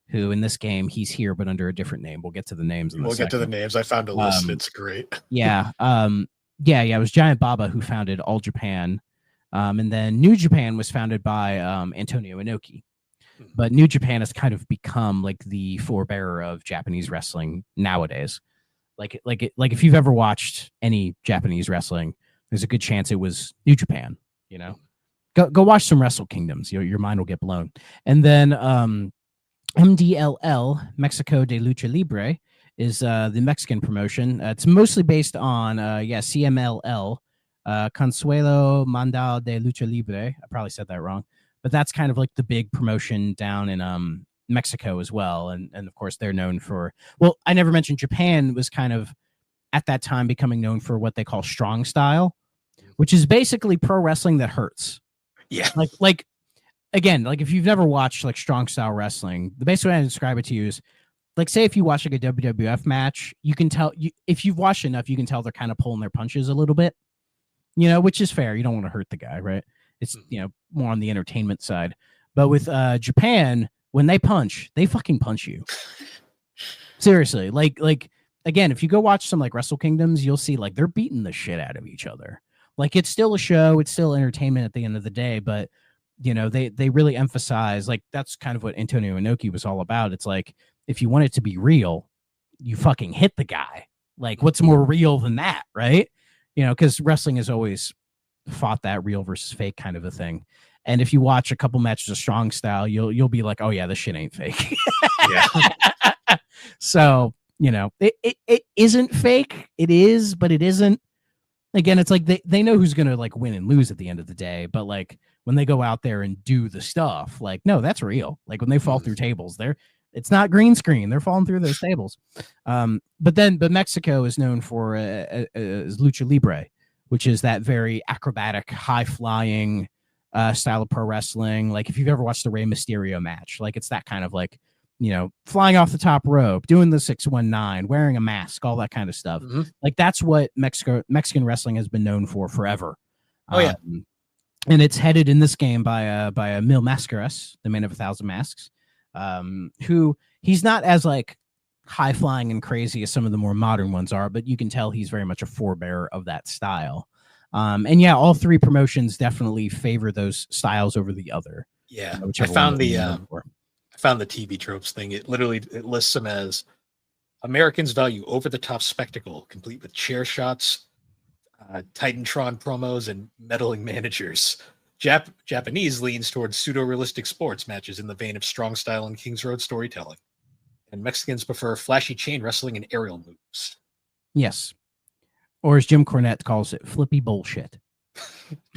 S6: who in this game, he's here, but under a different name. We'll get to the names.
S5: We'll get to the names. I found a list. It's great.
S6: Yeah. It was Giant Baba who founded All Japan. And then New Japan was founded by Antonio Inoki. But New Japan has kind of become like the forebearer of Japanese wrestling nowadays. Like if you've ever watched any Japanese wrestling, there's a good chance it was New Japan, you know. Go watch some Wrestle Kingdoms. Your mind will get blown. And then MDLL, Mexico de Lucha Libre, is the Mexican promotion. It's mostly based on CMLL, Consuelo Mandal de Lucha Libre. I probably said that wrong, but that's kind of like the big promotion down in Mexico as well. And of course they're known for, well, I never mentioned Japan was kind of at that time becoming known for what they call strong style, which is basically pro wrestling that hurts.
S5: Yeah.
S6: Like again, like if you've never watched like strong style wrestling, the best way I describe it to you is like say if you watch like a WWF match, you can tell if you've watched enough, you can tell they're kind of pulling their punches a little bit, which is fair. You don't want to hurt the guy, right? It's more on the entertainment side. But with Japan, when they punch, they fucking punch you. Seriously, like again, if you go watch some like Wrestle Kingdoms, you'll see like they're beating the shit out of each other. Like it's still a show, it's still entertainment at the end of the day, but they really emphasize, like that's kind of what Antonio Inoki was all about. It's like if you want it to be real, you fucking hit the guy. Like what's more real than that, right? Because wrestling has always fought that real versus fake kind of a thing. And if you watch a couple matches of Strong Style, you'll be like, oh yeah, this shit ain't fake. Yeah. So it isn't fake. It is, but it isn't. Again, it's like they know who's gonna like win and lose at the end of the day, but like when they go out there and do the stuff, like no, that's real. Like when they fall through tables, it's not green screen. They're falling through those tables. But Mexico is known for is lucha libre, which is that very acrobatic, high flying style of pro wrestling. Like if you've ever watched the Rey Mysterio match, like it's that kind of like flying off the top rope, doing the 619, wearing a mask, all that kind of stuff. Mm-hmm. Like that's what Mexican wrestling has been known for forever.
S5: Oh yeah.
S6: And it's headed in this game by a Mil Mascaras, the man of 1,000 masks, who he's not as like high flying and crazy as some of the more modern ones are, but you can tell he's very much a forebearer of that style. And yeah, all three promotions definitely favor those styles over the other.
S5: Yeah. I found the TV tropes thing. It lists them as Americans value over-the-top spectacle, complete with chair shots, Titantron promos, and meddling managers. Japanese leans towards pseudo-realistic sports matches in the vein of Strong Style and King's Road storytelling. And Mexicans prefer flashy chain wrestling and aerial moves.
S6: Yes. Or as Jim Cornette calls it, flippy bullshit.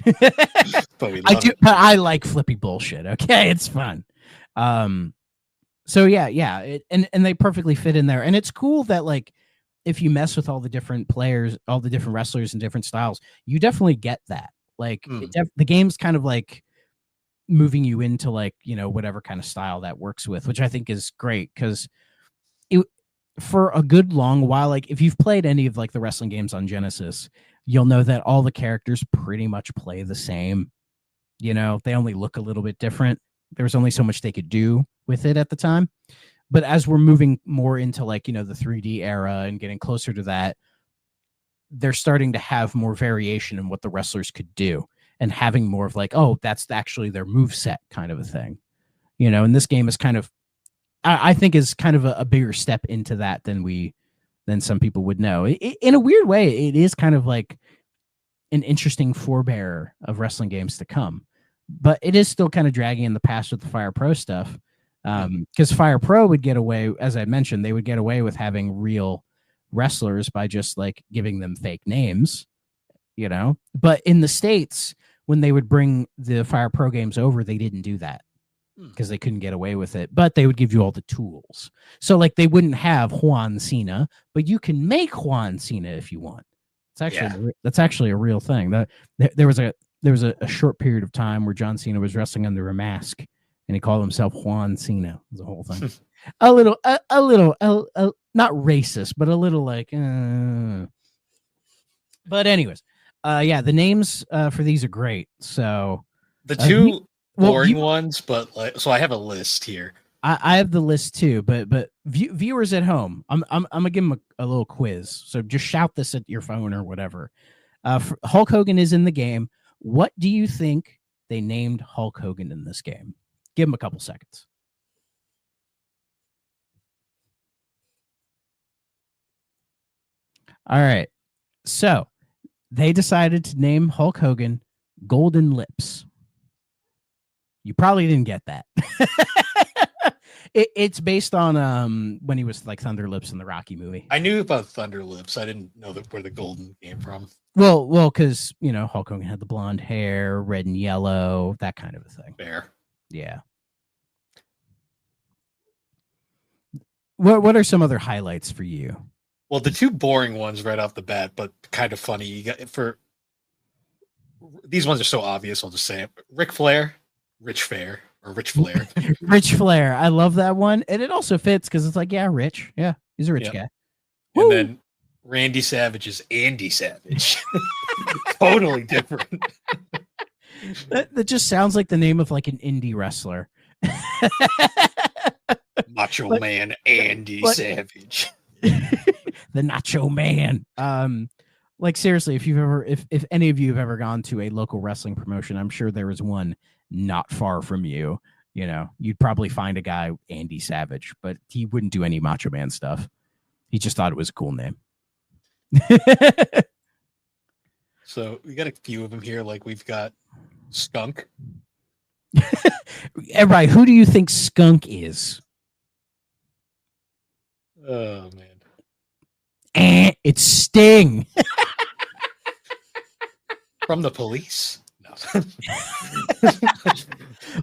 S5: But
S6: I like flippy bullshit, okay? It's fun. So yeah, and they perfectly fit in there. And it's cool that like if you mess with all the different players, all the different wrestlers and different styles, you definitely get that. Like the game's kind of like moving you into like, whatever kind of style that works with, which I think is great because for a good long while, like if you've played any of like the wrestling games on Genesis, you'll know that all the characters pretty much play the same. They only look a little bit different. There was only so much they could do with it at the time. But as we're moving more into like, the 3D era and getting closer to that, they're starting to have more variation in what the wrestlers could do and having more of like, oh, that's actually their move set kind of a thing. And this game is kind of, I think is kind of a bigger step into that than some people would know. In a weird way, it is kind of like an interesting forebearer of wrestling games to come. But it is still kind of dragging in the past with the Fire Pro stuff. Because Fire Pro would get away, as I mentioned, they would get away with having real wrestlers by just like giving them fake names, But in the States, when they would bring the Fire Pro games over, they didn't do that because they couldn't get away with it. But they would give you all the tools. So like they wouldn't have Juan Cena, but you can make Juan Cena if you want. That's actually a real thing. There was a short period of time where John Cena was wrestling under a mask and he called himself Juan Cena. The whole thing. a little, not racist, but a little like, but anyways, the names for these are great. So
S5: the two boring ones, but like, so I have a list here.
S6: I have the list too, but viewers at home, I'm gonna give them a little quiz. So just shout this at your phone or whatever. Hulk Hogan is in the game. What do you think they named Hulk Hogan in this game? Give him a couple seconds. All right. So they decided to name Hulk Hogan Golden Lips. You probably didn't get that. It's based on when he was like Thunder Lips in the Rocky movie.
S5: I knew about Thunder Lips. I didn't know where the golden came from.
S6: Well, because Hulk Hogan had the blonde hair, red and yellow, that kind of a thing.
S5: Fair.
S6: Yeah. What are some other highlights for you?
S5: Well, the two boring ones right off the bat, but kind of funny. You got these ones are so obvious. I'll just say it. Ric Flair, Rich Fair. or Rich Flair.
S6: Rich Flair. I love that one. And it also fits because it's like, yeah, Rich. Yeah, he's a rich guy.
S5: And
S6: Woo!
S5: then Randy Savage is Andy Savage. Totally different.
S6: That just sounds like the name of like an indie wrestler.
S5: Macho Man Andy Savage.
S6: The Nacho Man. Like seriously, if any of you have ever gone to a local wrestling promotion, I'm sure there is one not far from you. You know, you'd probably find a guy, Andy Savage, but he wouldn't do any Macho Man stuff. He just thought it was a cool name.
S5: So we got a few of them here. Like we've got Skunk.
S6: Everybody, who do you think Skunk is?
S5: Oh man,
S6: it's Sting.
S5: From the Police. No.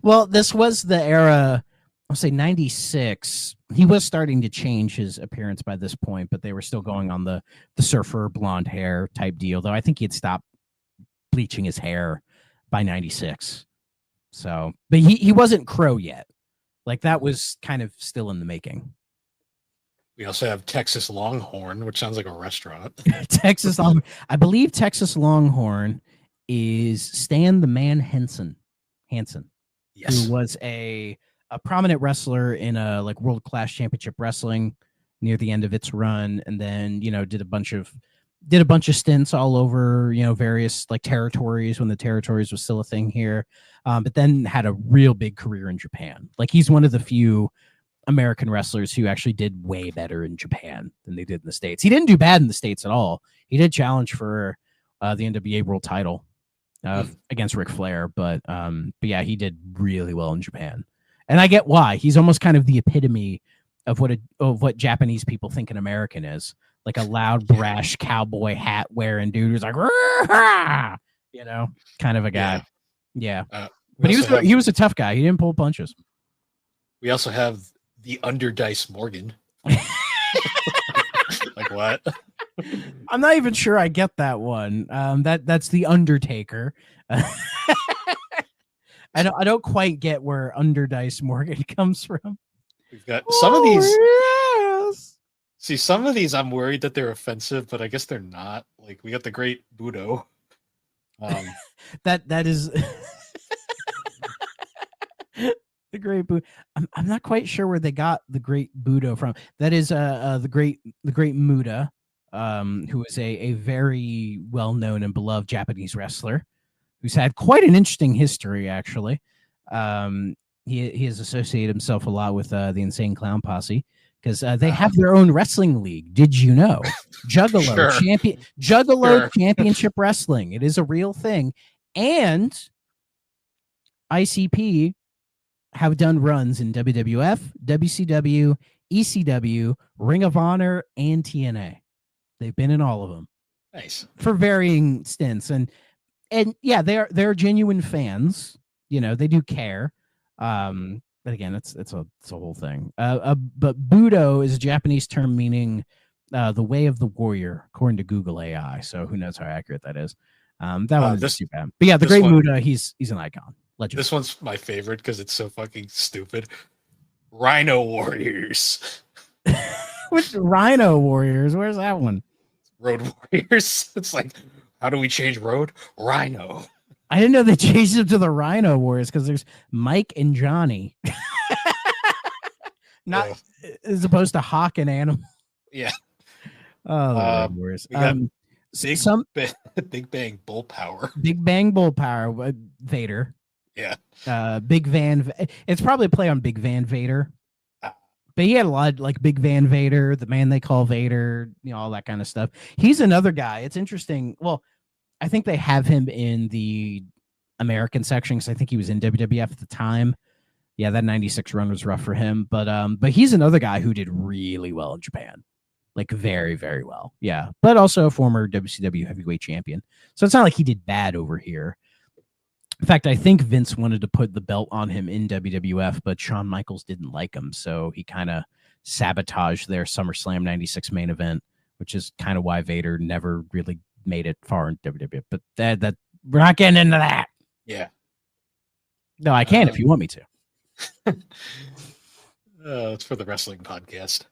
S6: Well, this was the era. I'll say 96. He was starting to change his appearance by this point, but they were still going on the surfer blonde hair type deal. Though I think he had stopped bleaching his hair by 96. So, but he wasn't Crow yet. Like that was kind of still in the making.
S5: We also have Texas Longhorn, which sounds like a restaurant.
S6: Texas Longhorn. I believe Texas Longhorn is Stan the Man Hansen.
S5: Yes.
S6: Who was a prominent wrestler in a like World Class Championship Wrestling near the end of its run, and then did a bunch of stints all over various like territories when the territories was still a thing here, but then had a real big career in Japan. Like he's one of the few American wrestlers who actually did way better in Japan than they did in the States. He didn't do bad in the States at all. He did challenge for the NWA World Title against Ric Flair, but yeah, he did really well in Japan. And I get why. He's almost kind of the epitome of what Japanese people think an American is. Like a loud, brash cowboy hat wearing dude who's like, kind of a guy. Yeah. But he was a tough guy. He didn't pull punches.
S5: We also have the Underdice Morgan. Like what?
S6: I'm not even sure I get that one. That's the Undertaker. I don't quite get where Underdice Morgan comes from.
S5: We've got some of these.
S6: Yes.
S5: See, some of these I'm worried that they're offensive, but I guess they're not. Like we got the Great Budo.
S6: That is the Great Budo. I'm not quite sure where they got the Great Budo from. That is the Great Muda, who is a very well known and beloved Japanese wrestler who's had quite an interesting history actually. He has associated himself a lot with the Insane Clown Posse because they have their own wrestling league. Did you know? Juggalo Championship Wrestling. It is a real thing. And ICP have done runs in WWF, WCW, ECW, Ring of Honor, and TNA. They've been in all of them.
S5: Nice. For
S6: varying stints. And yeah, they're genuine fans. They do care. But again, it's a whole thing. But Budo is a Japanese term meaning the way of the warrior, according to Google AI. So who knows how accurate that is. That one is too bad. But yeah, the Great Muda, he's an icon. Legend.
S5: This one's my favorite because it's so fucking stupid. Rhino Warriors.
S6: Which Rhino Warriors? Where's that one?
S5: Road Warriors. It's like, how do we change road? Rhino.
S6: I didn't know they changed it to the Rhino Warriors because there's Mike and Johnny. Not as opposed to Hawk and Animal.
S5: Yeah.
S6: Oh, the Road Warriors.
S5: Big Bang Bull Power.
S6: Big Bang Bull Power. Vader.
S5: Yeah.
S6: Big Van. It's probably a play on Big Van Vader. But he had a lot like Big Van Vader, the man they call Vader, all that kind of stuff. He's another guy. It's interesting. Well, I think they have him in the American section because I think he was in WWF at the time. Yeah, that 96 run was rough for him. But he's another guy who did really well in Japan. Like very, very well. Yeah. But also a former WCW heavyweight champion. So it's not like he did bad over here. In fact, I think Vince wanted to put the belt on him in WWF, but Shawn Michaels didn't like him. So he kind of sabotaged their SummerSlam 96 main event, which is kind of why Vader never really made it far in WWF. But that we're not getting into that.
S5: Yeah.
S6: No, I can if you want me to.
S5: It's for the wrestling podcast.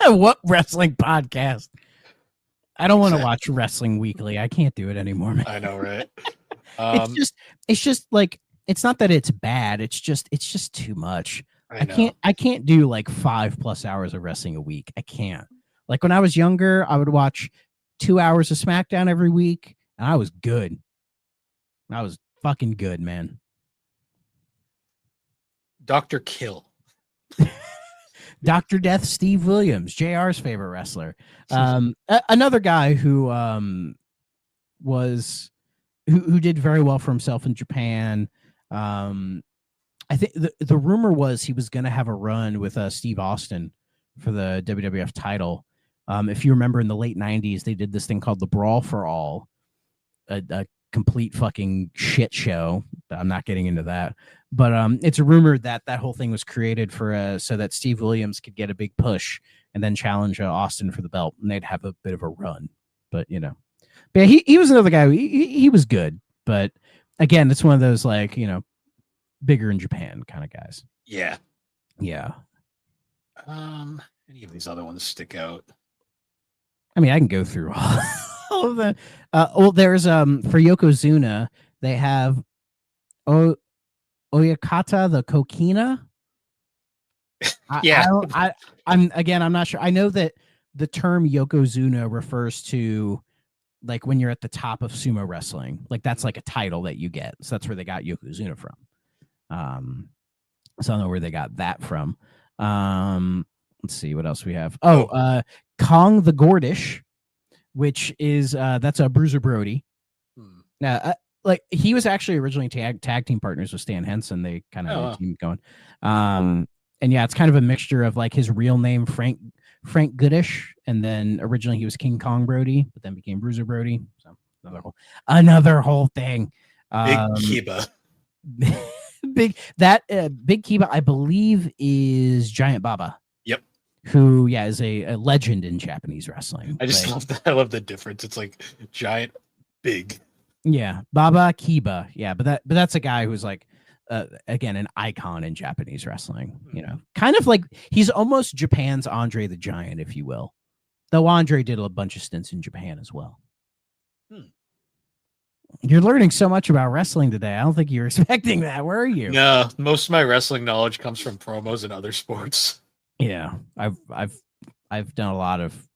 S6: What wrestling podcast? I don't want to
S5: Exactly.
S6: watch Wrestling Weekly. I can't do it anymore, man.
S5: I know, right?
S6: It's just like, it's not that it's bad. It's just too much.
S5: I know.
S6: I can't do like 5+ hours of wrestling a week. I can't. Like when I was younger, I would watch 2 hours of SmackDown every week, and I was good. I was fucking good, man.
S5: Dr. Kill.
S6: Dr. Death, Steve Williams, JR's favorite wrestler. Another guy who was who did very well for himself in Japan. I think the rumor was he was going to have a run with Steve Austin for the WWF title. If you remember, in the late 90s, they did this thing called the Brawl for All, a complete fucking shit show. I'm not getting into that, but it's a rumor that that whole thing was created for so that Steve Williams could get a big push and then challenge Austin for the belt, and they'd have a bit of a run. But you know, but yeah, he was another guy. He was good, but again, it's one of those, like, you know, bigger in Japan kind of guys.
S5: Yeah.
S6: Yeah.
S5: Any of these other ones stick out?
S6: I mean, I can go through all of the. Well, there's for Yokozuna, they have Oyakata the Kokina.
S5: Yeah.
S6: I'm not sure. I know that the term Yokozuna refers to, like, when you're at the top of sumo wrestling, like that's like a title that you get. So that's where they got Yokozuna from. So I don't know where they got that from. Let's see what else we have. Kong the Gordish, which is that's a Bruiser Brody. Now, like, he was actually originally tag team partners with Stan Henson. They kind of had a team going. And yeah, it's kind of a mixture of, like, his real name Frank Goodish, and then originally he was King Kong Brody, but then became Bruiser Brody. So another whole thing.
S5: Big Kiba.
S6: Big Kiba, I believe, is Giant Baba.
S5: Yep.
S6: Who, yeah, is a legend in Japanese wrestling.
S5: I just love that. I love the difference. It's like giant, big.
S6: Yeah, Baba Kiba. Yeah, but that's a guy who's like, again, an icon in Japanese wrestling. You know, kind of like, he's almost Japan's Andre the Giant, if you will. Though Andre did a bunch of stints in Japan as well. You're learning so much about wrestling today. I don't think you were expecting that. Where are you?
S5: No, most of my wrestling knowledge comes from promos and other sports.
S6: Yeah, I've done a lot of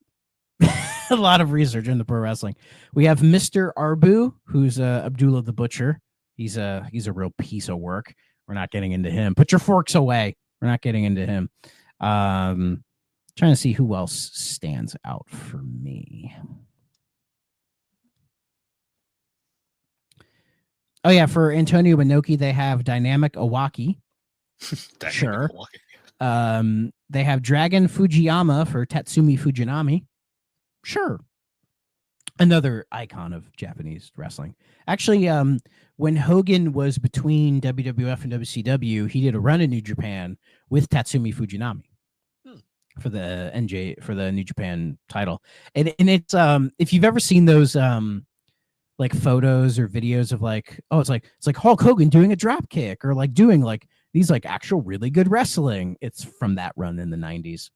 S6: a lot of research into pro wrestling. We have Mr. Arbu, who's Abdullah the Butcher. He's a real piece of work. We're not getting into him. Put your forks away. We're not getting into him. Trying to see who else stands out for me. Oh yeah, for Antonio Inoki, they have Dynamic Owaki. Sure. They have Dragon Fujiyama for Tatsumi Fujinami. Sure. Another icon of Japanese wrestling. Actually, when Hogan was between WWF and WCW, he did a run in New Japan with Tatsumi Fujinami for the New Japan title. And it's if you've ever seen those like photos or videos of, like, it's like Hulk Hogan doing a drop kick, or like doing like these like actual really good wrestling, it's from that run in the 90s.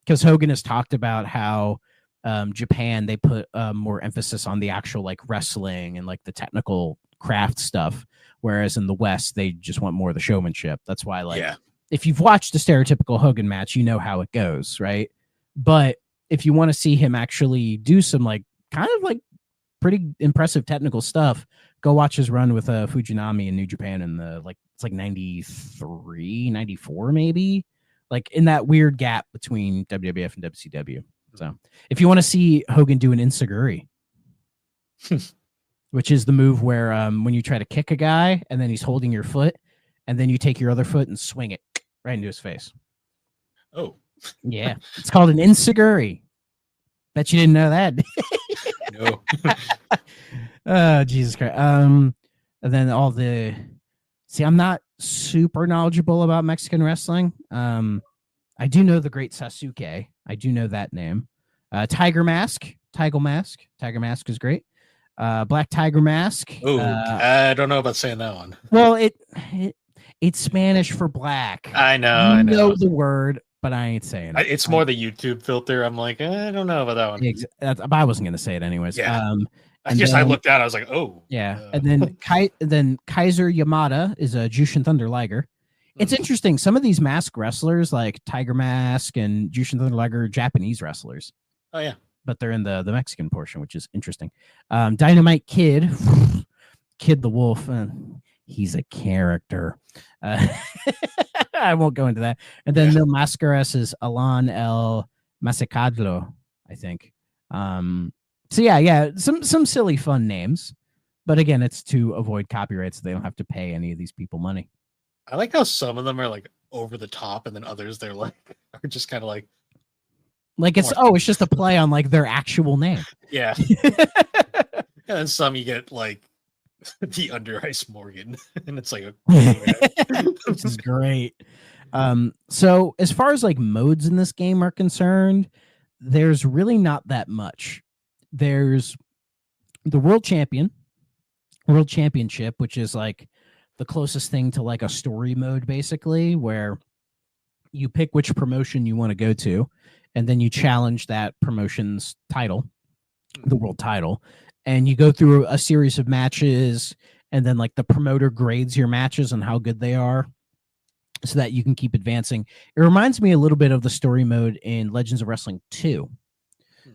S6: Because Hogan has talked about how Japan, they put more emphasis on the actual, like, wrestling and like the technical craft stuff, whereas in the West they just want more of the showmanship. That's why, like, if you've watched a stereotypical Hogan match, you know how it goes, right? But if you want to see him actually do some, like, kind of like pretty impressive technical stuff, go watch his run with Fujinami in New Japan in the, like, it's like 93, 94 maybe, like in that weird gap between WWF and WCW. So if you want to see Hogan do an enziguri, which is the move where when you try to kick a guy and then he's holding your foot, and then you take your other foot and swing it right into his face.
S5: Oh,
S6: yeah, it's called an enziguri. Bet you didn't know that.
S5: No.
S6: Oh, Jesus Christ. And then I'm not super knowledgeable about Mexican wrestling. I do know the Great Sasuke. I do know that name. Tiger Mask. Tiger Mask is great. Black Tiger Mask.
S5: Oh, I don't know about saying that one.
S6: Well, It's Spanish for black.
S5: I know.
S6: You
S5: I know.
S6: the word, but I ain't saying it.
S5: It's more the YouTube filter. I'm like, I don't know about that one.
S6: I wasn't gonna say it anyways.
S5: Yeah. I
S6: and
S5: guess
S6: then-
S5: I looked out. I was like, oh.
S6: Yeah, and then Kaiser Yamada is a Jushin Thunder Liger. It's interesting. Some of these mask wrestlers, like Tiger Mask and Jushin Thunder Liger, are Japanese wrestlers.
S5: Oh yeah,
S6: but they're in the Mexican portion, which is interesting. Dynamite Kid, Kid the Wolf. He's a character. I won't go into that. And then Mil Mascaras is Alan El Masacadlo, I think. So yeah, some silly fun names, but again, it's to avoid copyright, so they don't have to pay any of these people money.
S5: I like how some of them are like over the top, and then others they're like are just kind of like
S6: it's just a play on like their actual name.
S5: Yeah. And then some you get like the Under Ice Morgan, and it's like
S6: this is great. So as far as like modes in this game are concerned, there's really not that much. There's the World Championship, which is like the closest thing to like a story mode, basically, where you pick which promotion you want to go to, and then you challenge that promotion's title, the world title, and you go through a series of matches, and then like the promoter grades your matches and how good they are so that you can keep advancing. It reminds me a little bit of the story mode in Legends of Wrestling 2,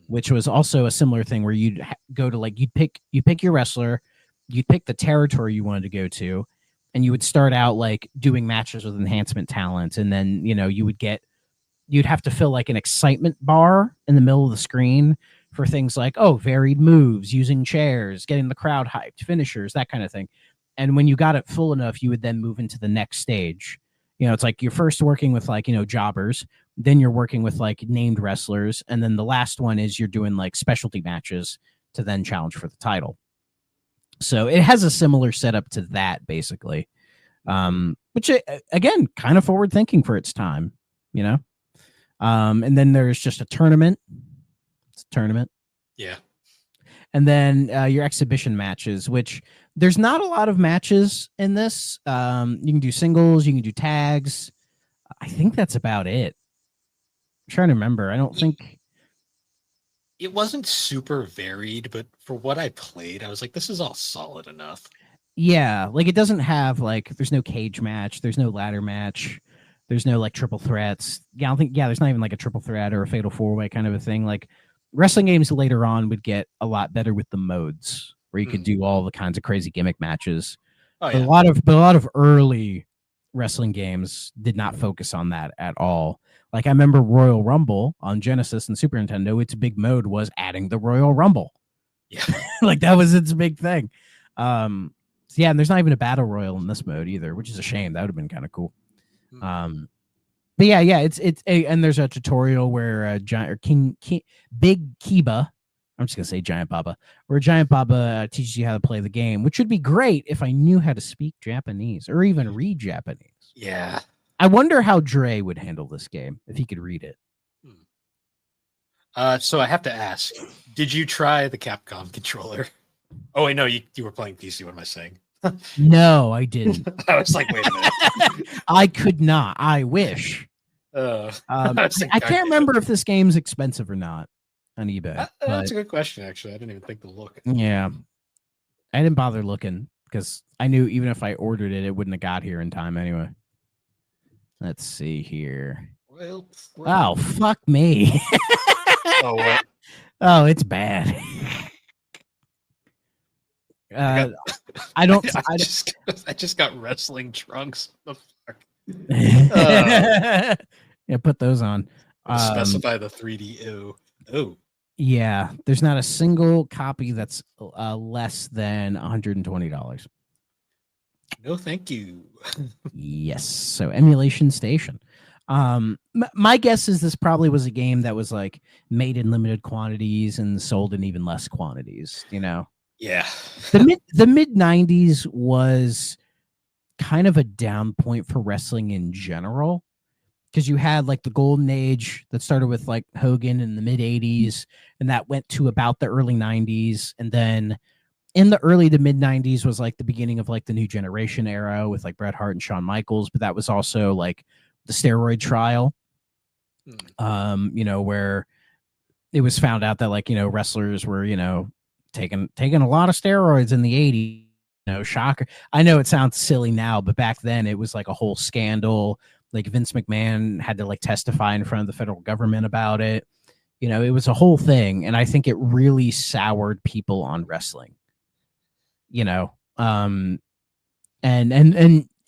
S6: which was also a similar thing where you'd go to like, you pick your wrestler, you'd pick the territory you wanted to go to, and you would start out like doing matches with enhancement talent. And then, you'd have to fill like an excitement bar in the middle of the screen for things like, varied moves, using chairs, getting the crowd hyped, finishers, that kind of thing. And when you got it full enough, you would then move into the next stage. It's like you're first working with like, jobbers, then you're working with like named wrestlers. And then the last one is you're doing like specialty matches to then challenge for the title. So it has a similar setup to that, basically, which again, kind of forward thinking for its time, and then there's just a tournament. It's a tournament.
S5: Yeah.
S6: And then your exhibition matches, which there's not a lot of matches in this. You can do singles, you can do tags. I think that's about it. I'm trying to remember. I don't think
S5: it wasn't super varied, but for what I played, I was like, this is all solid enough.
S6: Yeah, like it doesn't have like, there's no cage match, there's no ladder match, there's no like triple threats. Yeah, I don't think, there's not even like a triple threat or a fatal four-way kind of a thing. Like wrestling games later on would get a lot better with the modes where you could do all the kinds of crazy gimmick matches.
S5: Oh, yeah.
S6: But a lot of early wrestling games did not focus on that at all. Like I remember Royal Rumble on Genesis and Super Nintendo, its big mode was adding the Royal Rumble.
S5: Yeah.
S6: Like that was its big thing. And there's not even a battle royal in this mode either, which is a shame. That would have been kind of cool. But it's and there's a tutorial where Big Kiba, I'm just gonna say Giant Baba, where Giant Baba teaches you how to play the game, which would be great if I knew how to speak Japanese or even read Japanese.
S5: Yeah.
S6: I wonder how Dre would handle this game if he could read it.
S5: So I have to ask, did you try the Capcom controller? Oh wait, no, you were playing PC. What am I saying?
S6: No, I didn't.
S5: I was like, wait a minute.
S6: I could not. I wish. I can't remember if this game's expensive or not on eBay.
S5: That's a good question, actually. I didn't even think to look.
S6: Yeah. I didn't bother looking because I knew even if I ordered it, it wouldn't have got here in time anyway. Let's see here.
S5: Well,
S6: oh, fuck me.
S5: Oh, what?
S6: Oh, it's bad. I
S5: just got wrestling trunks. What the fuck?
S6: Yeah, put those on.
S5: Specify the 3D. Oh.
S6: Yeah, there's not a single copy that's less than $120.
S5: No, thank you.
S6: Yes. So Emulation Station. My guess is this probably was a game that was like made in limited quantities and sold in even less quantities,
S5: Yeah.
S6: The mid 90s was kind of a down point for wrestling in general, because you had like the golden age that started with like Hogan in the mid 80s, and that went to about the early 90s, and then in the early to mid 90s was like the beginning of like the new generation era with like Bret Hart and Shawn Michaels, but that was also like the steroid trial. You know, where it was found out that like, you know, wrestlers were, you know, taking a lot of steroids in the 80s. You know, shocker. I know it sounds silly now, but back then it was like a whole scandal. Like Vince McMahon had to like testify in front of the federal government about it. You know, it was a whole thing, and I think it really soured people on wrestling. You know, and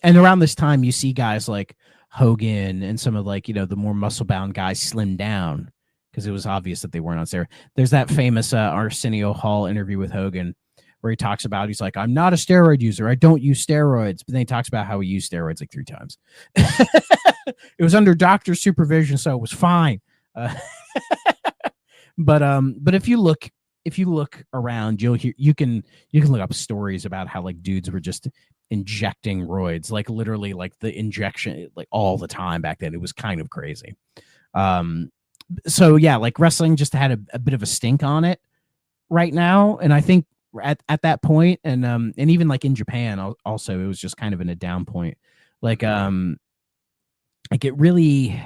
S6: around this time you see guys like Hogan and some of like, you know, the more muscle bound guys slim down because it was obvious that they weren't on steroids. There's that famous Arsenio Hall interview with Hogan where he talks about, he's like, I'm not a steroid user, I don't use steroids, but then he talks about how he used steroids like 3 times. It was under doctor's supervision, so it was fine. But if you look around, you can look up stories about how like dudes were just injecting roids, like literally like the injection like all the time back then. It was kind of crazy. So yeah, like wrestling just had a bit of a stink on it right now, and I think at that point, and even like in Japan also, it was just kind of in a down point. Like it really,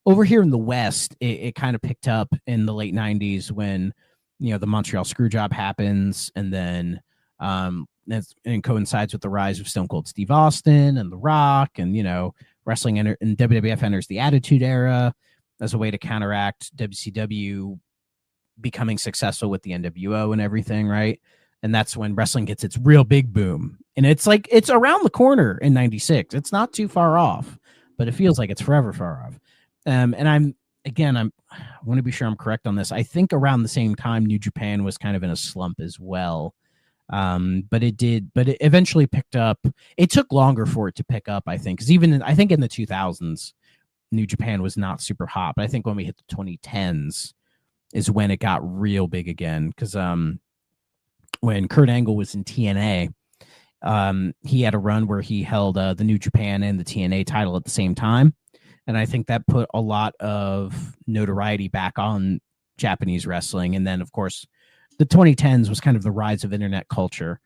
S6: over here in the West, it kind of picked up in the late 90s when, you know, the Montreal Screwjob happens, and then and coincides with the rise of Stone Cold Steve Austin and The Rock, and, you know, wrestling and WWF enters the Attitude Era as a way to counteract WCW becoming successful with the NWO and everything, right? And that's when wrestling gets its real big boom. And it's like, it's around the corner in 96. It's not too far off, but it feels like it's forever far off. And I want to be sure I'm correct on this. I think around the same time, New Japan was kind of in a slump as well. But it eventually picked up. It took longer for it to pick up, I think, because I think in the 2000s, New Japan was not super hot. But I think when we hit the 2010s is when it got real big again. Because when Kurt Angle was in TNA, he had a run where he held the New Japan and the TNA title at the same time. And I think that put a lot of notoriety back on Japanese wrestling. And then, of course, the 2010s was kind of the rise of internet culture.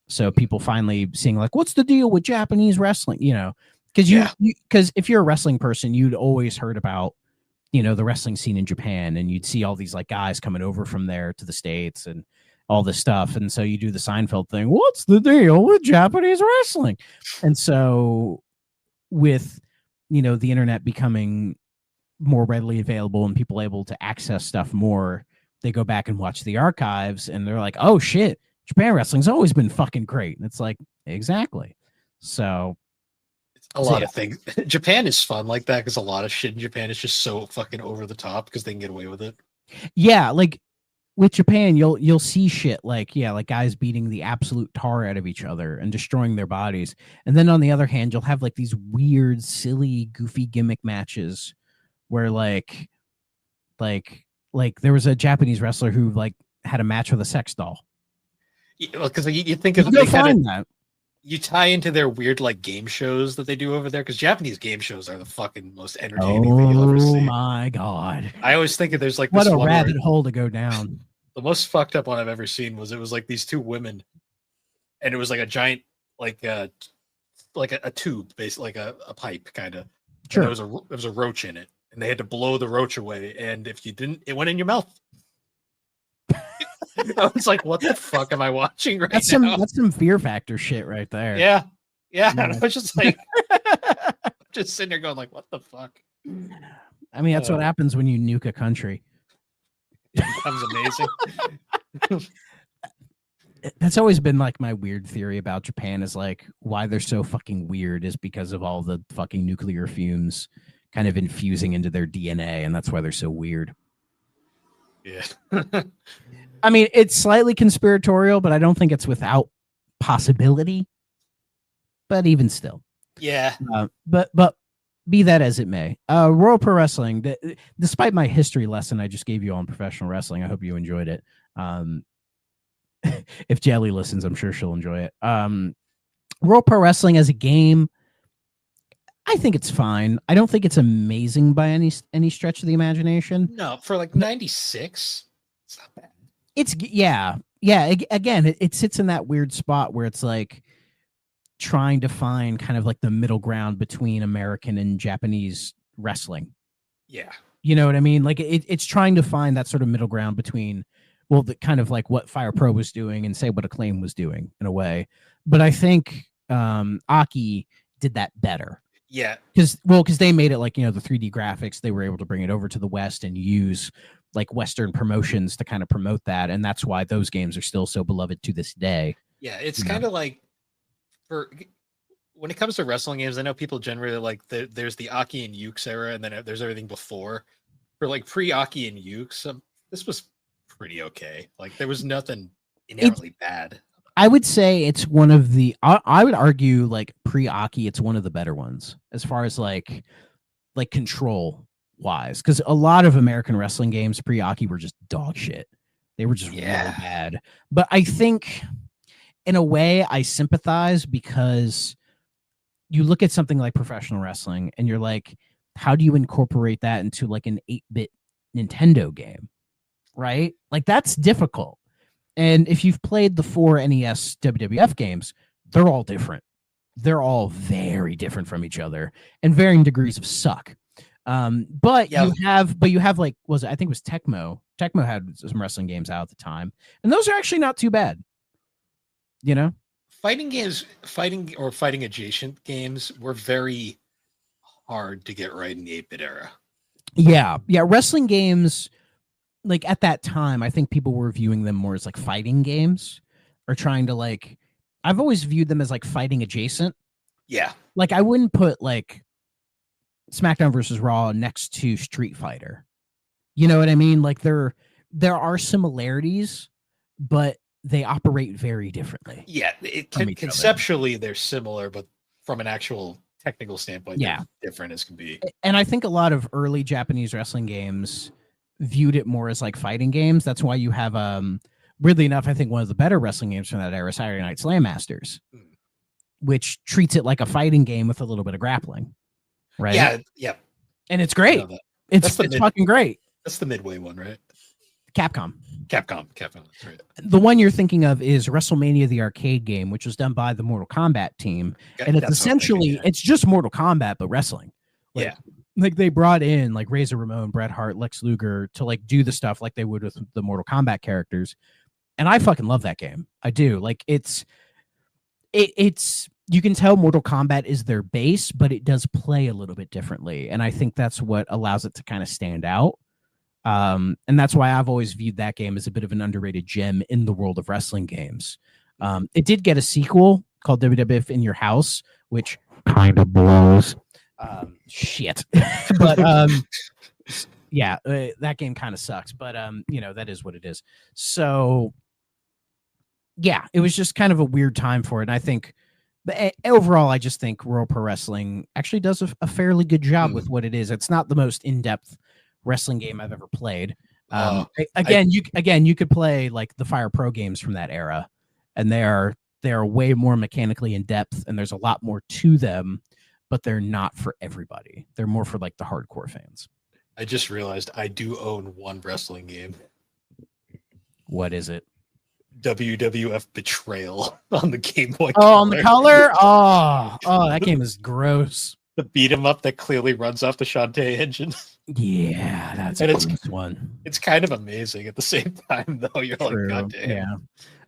S6: So people finally seeing like, what's the deal with Japanese wrestling? You know, because if you're a wrestling person, you'd always heard about, you know, the wrestling scene in Japan, and you'd see all these like guys coming over from there to the States and all this stuff. And so you do the Seinfeld thing. What's the deal with Japanese wrestling? And so with, you know, the internet becoming more readily available and people able to access stuff more, they go back and watch the archives and they're like, oh shit, Japan wrestling's always been fucking great. And it's like, exactly. So
S5: a lot of things. Japan is fun like that because a lot of shit in Japan is just so fucking over the top because they can get away with it.
S6: Yeah, like with Japan, you'll see shit like, yeah, like guys beating the absolute tar out of each other and destroying their bodies. And then on the other hand, you'll have like these weird, silly, goofy gimmick matches where like there was a Japanese wrestler who like had a match with a sex doll.
S5: Yeah, well, because you think of
S6: that.
S5: You tie into their weird like game shows that they do over there, because Japanese game shows are the fucking most entertaining thing you'll ever see.
S6: Oh my god!
S5: I always think there's like
S6: what
S5: this
S6: a rabbit hole to go down.
S5: The most fucked up one I've ever seen was it was like these 2 women, and it was like a giant like a tube, basically like a pipe kind of.
S6: Sure.
S5: There was a roach in it, and they had to blow the roach away, and if you didn't, it went in your mouth. I was like, what the fuck am I watching right now?
S6: That's some Fear Factor shit right there.
S5: Yeah. And I was just like, just sitting there going like, what the fuck?
S6: I mean, that's what happens when you nuke a country.
S5: It becomes amazing.
S6: That's always been like my weird theory about Japan is like why they're so fucking weird is because of all the fucking nuclear fumes kind of infusing into their DNA, and that's why they're so weird.
S5: Yeah.
S6: I mean, it's slightly conspiratorial, but I don't think it's without possibility. But even still.
S5: Yeah.
S6: But be that as it may, Royal Pro Wrestling, despite my history lesson I just gave you on professional wrestling, I hope you enjoyed it. If Jelly listens, I'm sure she'll enjoy it. Royal Pro Wrestling as a game, I think it's fine. I don't think it's amazing by any stretch of the imagination.
S5: No, for like 96, it's not bad.
S6: Yeah, yeah, again, it sits in that weird spot where it's like trying to find kind of like the middle ground between American and Japanese wrestling.
S5: Yeah.
S6: You know what I mean? Like it's trying to find that sort of middle ground between, well, the kind of like what Fire Pro was doing and say what Acclaim was doing in a way. But I think Aki did that better.
S5: Yeah.
S6: Because they made it like, the 3D graphics, they were able to bring it over to the West and use like Western promotions to kind of promote that. And that's why those games are still so beloved to this day.
S5: Yeah. It's kind of like when it comes to wrestling games, I know people generally like there's the Aki and Ukes era, and then there's everything before. For like pre-Aki and Ukes, this was pretty okay. Like there was nothing inherently bad.
S6: I would say it's one of the. I would argue like pre-Aki, it's one of the better ones as far as like control wise, because a lot of American wrestling games pre-Aki were just dog shit. They were just really bad. But I think, in a way, I sympathize because you look at something like professional wrestling and you're like, how do you incorporate that into like an 8-bit Nintendo game? Right? Like that's difficult. And if you've played the 4 NES WWF games, they're all different. They're all very different from each other and varying degrees of suck. But you have like, I think it was Tecmo. Tecmo had some wrestling games out at the time, and those are actually not too bad.
S5: Fighting adjacent games were very hard to get right in the 8-bit era.
S6: Yeah. Wrestling games, like at that time, I think people were viewing them more as like fighting games, or trying to like. I've always viewed them as like fighting adjacent.
S5: Yeah.
S6: Like I wouldn't put like SmackDown versus Raw next to Street Fighter. You know what I mean? Like there are similarities, but they operate very differently.
S5: Yeah, conceptually they're similar, but from an actual technical standpoint, they're different as can be.
S6: And I think a lot of early Japanese wrestling games viewed it more as like fighting games. That's why you have, weirdly enough, I think one of the better wrestling games from that era, Saturday Night Slam Masters, which treats it like a fighting game with a little bit of grappling. Right?
S5: Yeah.
S6: And it's great. It's fucking great.
S5: That's the Midway one, right?
S6: Capcom.
S5: That's right.
S6: The one you're thinking of is WrestleMania, the arcade game, which was done by the Mortal Kombat team. And it's essentially, it's just Mortal Kombat, but wrestling. Like they brought in like Razor Ramon, Bret Hart, Lex Luger to like do the stuff like they would with the Mortal Kombat characters. And I fucking love that game. I do. Like it's you can tell Mortal Kombat is their base, but it does play a little bit differently. And I think that's what allows it to kind of stand out. And that's why I've always viewed that game as a bit of an underrated gem in the world of wrestling games. It did get a sequel called WWF In Your House, which kind of blows. Shit. But that game kind of sucks. But that is what it is. So yeah, it was just kind of a weird time for it. And I think overall, I just think World Pro Wrestling actually does a fairly good job with what it is. It's not the most in-depth wrestling game I've ever played. You could play like the Fire Pro games from that era, and they are way more mechanically in depth, and there's a lot more to them, but they're not for everybody. They're more for like the hardcore fans.
S5: I just realized I do own one wrestling game.
S6: What is it?
S5: WWF Betrayal on the Game Boy.
S6: Oh, on the color? Oh, that game is gross.
S5: The beat 'em up that clearly runs off the Shantae engine.
S6: Yeah, that's a gross one.
S5: It's kind of amazing at the same time, though. You're
S6: True.
S5: like, God damn.
S6: Yeah.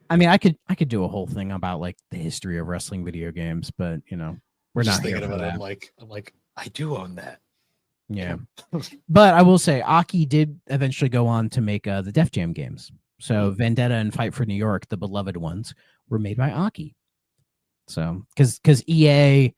S6: I mean, I could do a whole thing about like the history of wrestling video games, but we're
S5: just
S6: not here
S5: thinking
S6: for
S5: about
S6: that.
S5: it. I'm like, I do own that.
S6: Yeah. But I will say, Aki did eventually go on to make the Def Jam games. So Vendetta and Fight for New York, the beloved ones, were made by Aki. So because EA,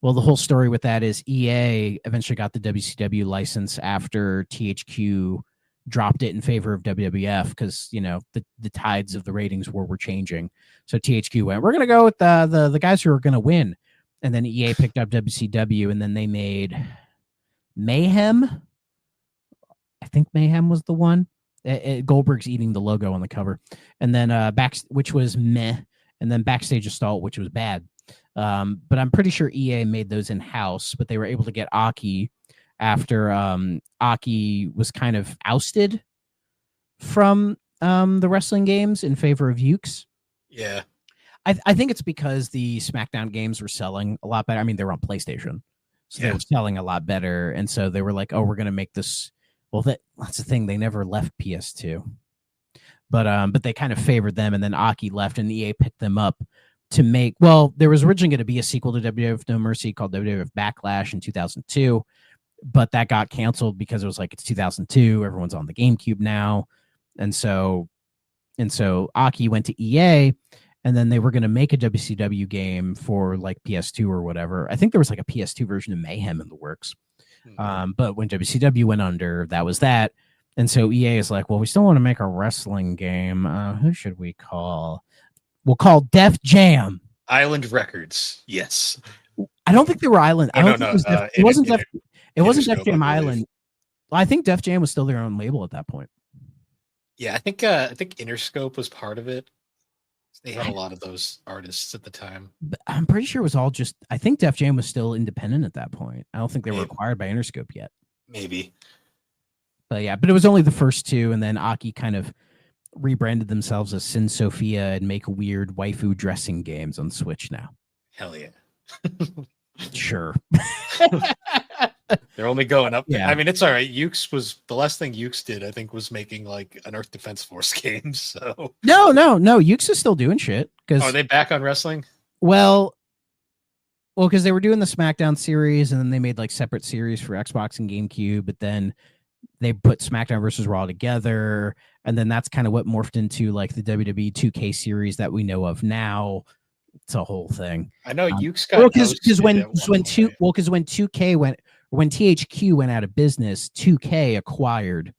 S6: well, the whole story with that is EA eventually got the WCW license after THQ dropped it in favor of WWF because the tides of the ratings were changing. So THQ went, we're gonna go with the guys who are gonna win, and then EA picked up WCW, and then they made Mayhem. I think Mayhem was the one. Goldberg's eating the logo on the cover, and then which was meh, and then Backstage Assault, which was bad. But I'm pretty sure EA made those in house, but they were able to get Aki after Aki was kind of ousted from the wrestling games in favor of Ukes.
S5: Yeah.
S6: I think it's because the SmackDown games were selling a lot better. I mean, they were on PlayStation, so they
S5: Yeah.
S6: were selling a lot better, and so they were like, "Oh, we're gonna make this." Well, that's the thing. They never left PS2, but they kind of favored them, and then Aki left, and EA picked them up to make. Well, there was originally going to be a sequel to WWF No Mercy called WWF Backlash in 2002, but that got canceled because it was like it's 2002. Everyone's on the GameCube now, and so Aki went to EA, and then they were going to make a WCW game for like PS2 or whatever. I think there was like a PS2 version of Mayhem in the works. But when WCW went under, that was that. And so EA is like, well, we still want to make a wrestling game. Who should we call? We'll call Def Jam.
S5: Island Records. Yes.
S6: I don't think they were Island. I
S5: Oh,
S6: don't
S5: no,
S6: think
S5: no,
S6: it wasn't Def. It wasn't
S5: Interscope,
S6: Def Jam
S5: I believe.
S6: Island. Well, I think Def Jam was still their own label at that point.
S5: Yeah, I think Interscope was part of it. They had a lot of those artists at the time.
S6: But I'm pretty sure it was all just. I think Def Jam was still independent at that point. I don't think they were
S5: Maybe.
S6: acquired by Interscope yet.
S5: Maybe.
S6: But yeah, but it was only the first two, and then Aki kind of rebranded themselves as Sin Sophia and make weird waifu dressing games on Switch now.
S5: Hell yeah.
S6: Sure.
S5: They're only going up.
S6: Yeah.
S5: I mean, it's all right. Ukes was the last thing Ukes did, I think, was making like an Earth Defense Force game. So
S6: No. Ukes is still doing shit.
S5: are they back on wrestling?
S6: Well, because they were doing the SmackDown series, and then they made like separate series for Xbox and GameCube, but then they put SmackDown versus Raw together, and then that's kind of what morphed into like the WWE 2K series that we know of now. It's a whole thing.
S5: I know Ukes got
S6: because when
S5: when
S6: THQ went out of business, 2K acquired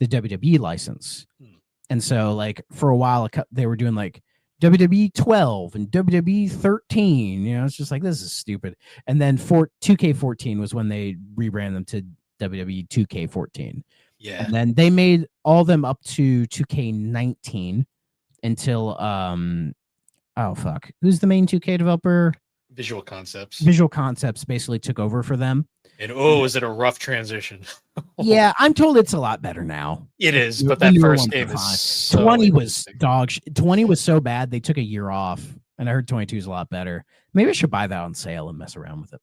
S6: the WWE license, and so like for a while they were doing like WWE 12 and WWE 13. You know, it's just like this is stupid. And then 2K14 was when they rebranded them to WWE 2K14.
S5: Yeah.
S6: And then they made all them up to 2K19 until oh fuck, who's the main 2K developer?
S5: Visual Concepts.
S6: Visual Concepts basically took over for them.
S5: And oh, is it a rough transition?
S6: Yeah, I'm told it's a lot better now.
S5: It is,
S6: The
S5: but that
S6: newer
S5: first
S6: ones are
S5: game
S6: fine.
S5: is so
S6: 20 was
S5: interesting.
S6: dog shit. 20 was so bad they took a year off, and I heard 22 is a lot better. Maybe I should buy that on sale and mess around with it.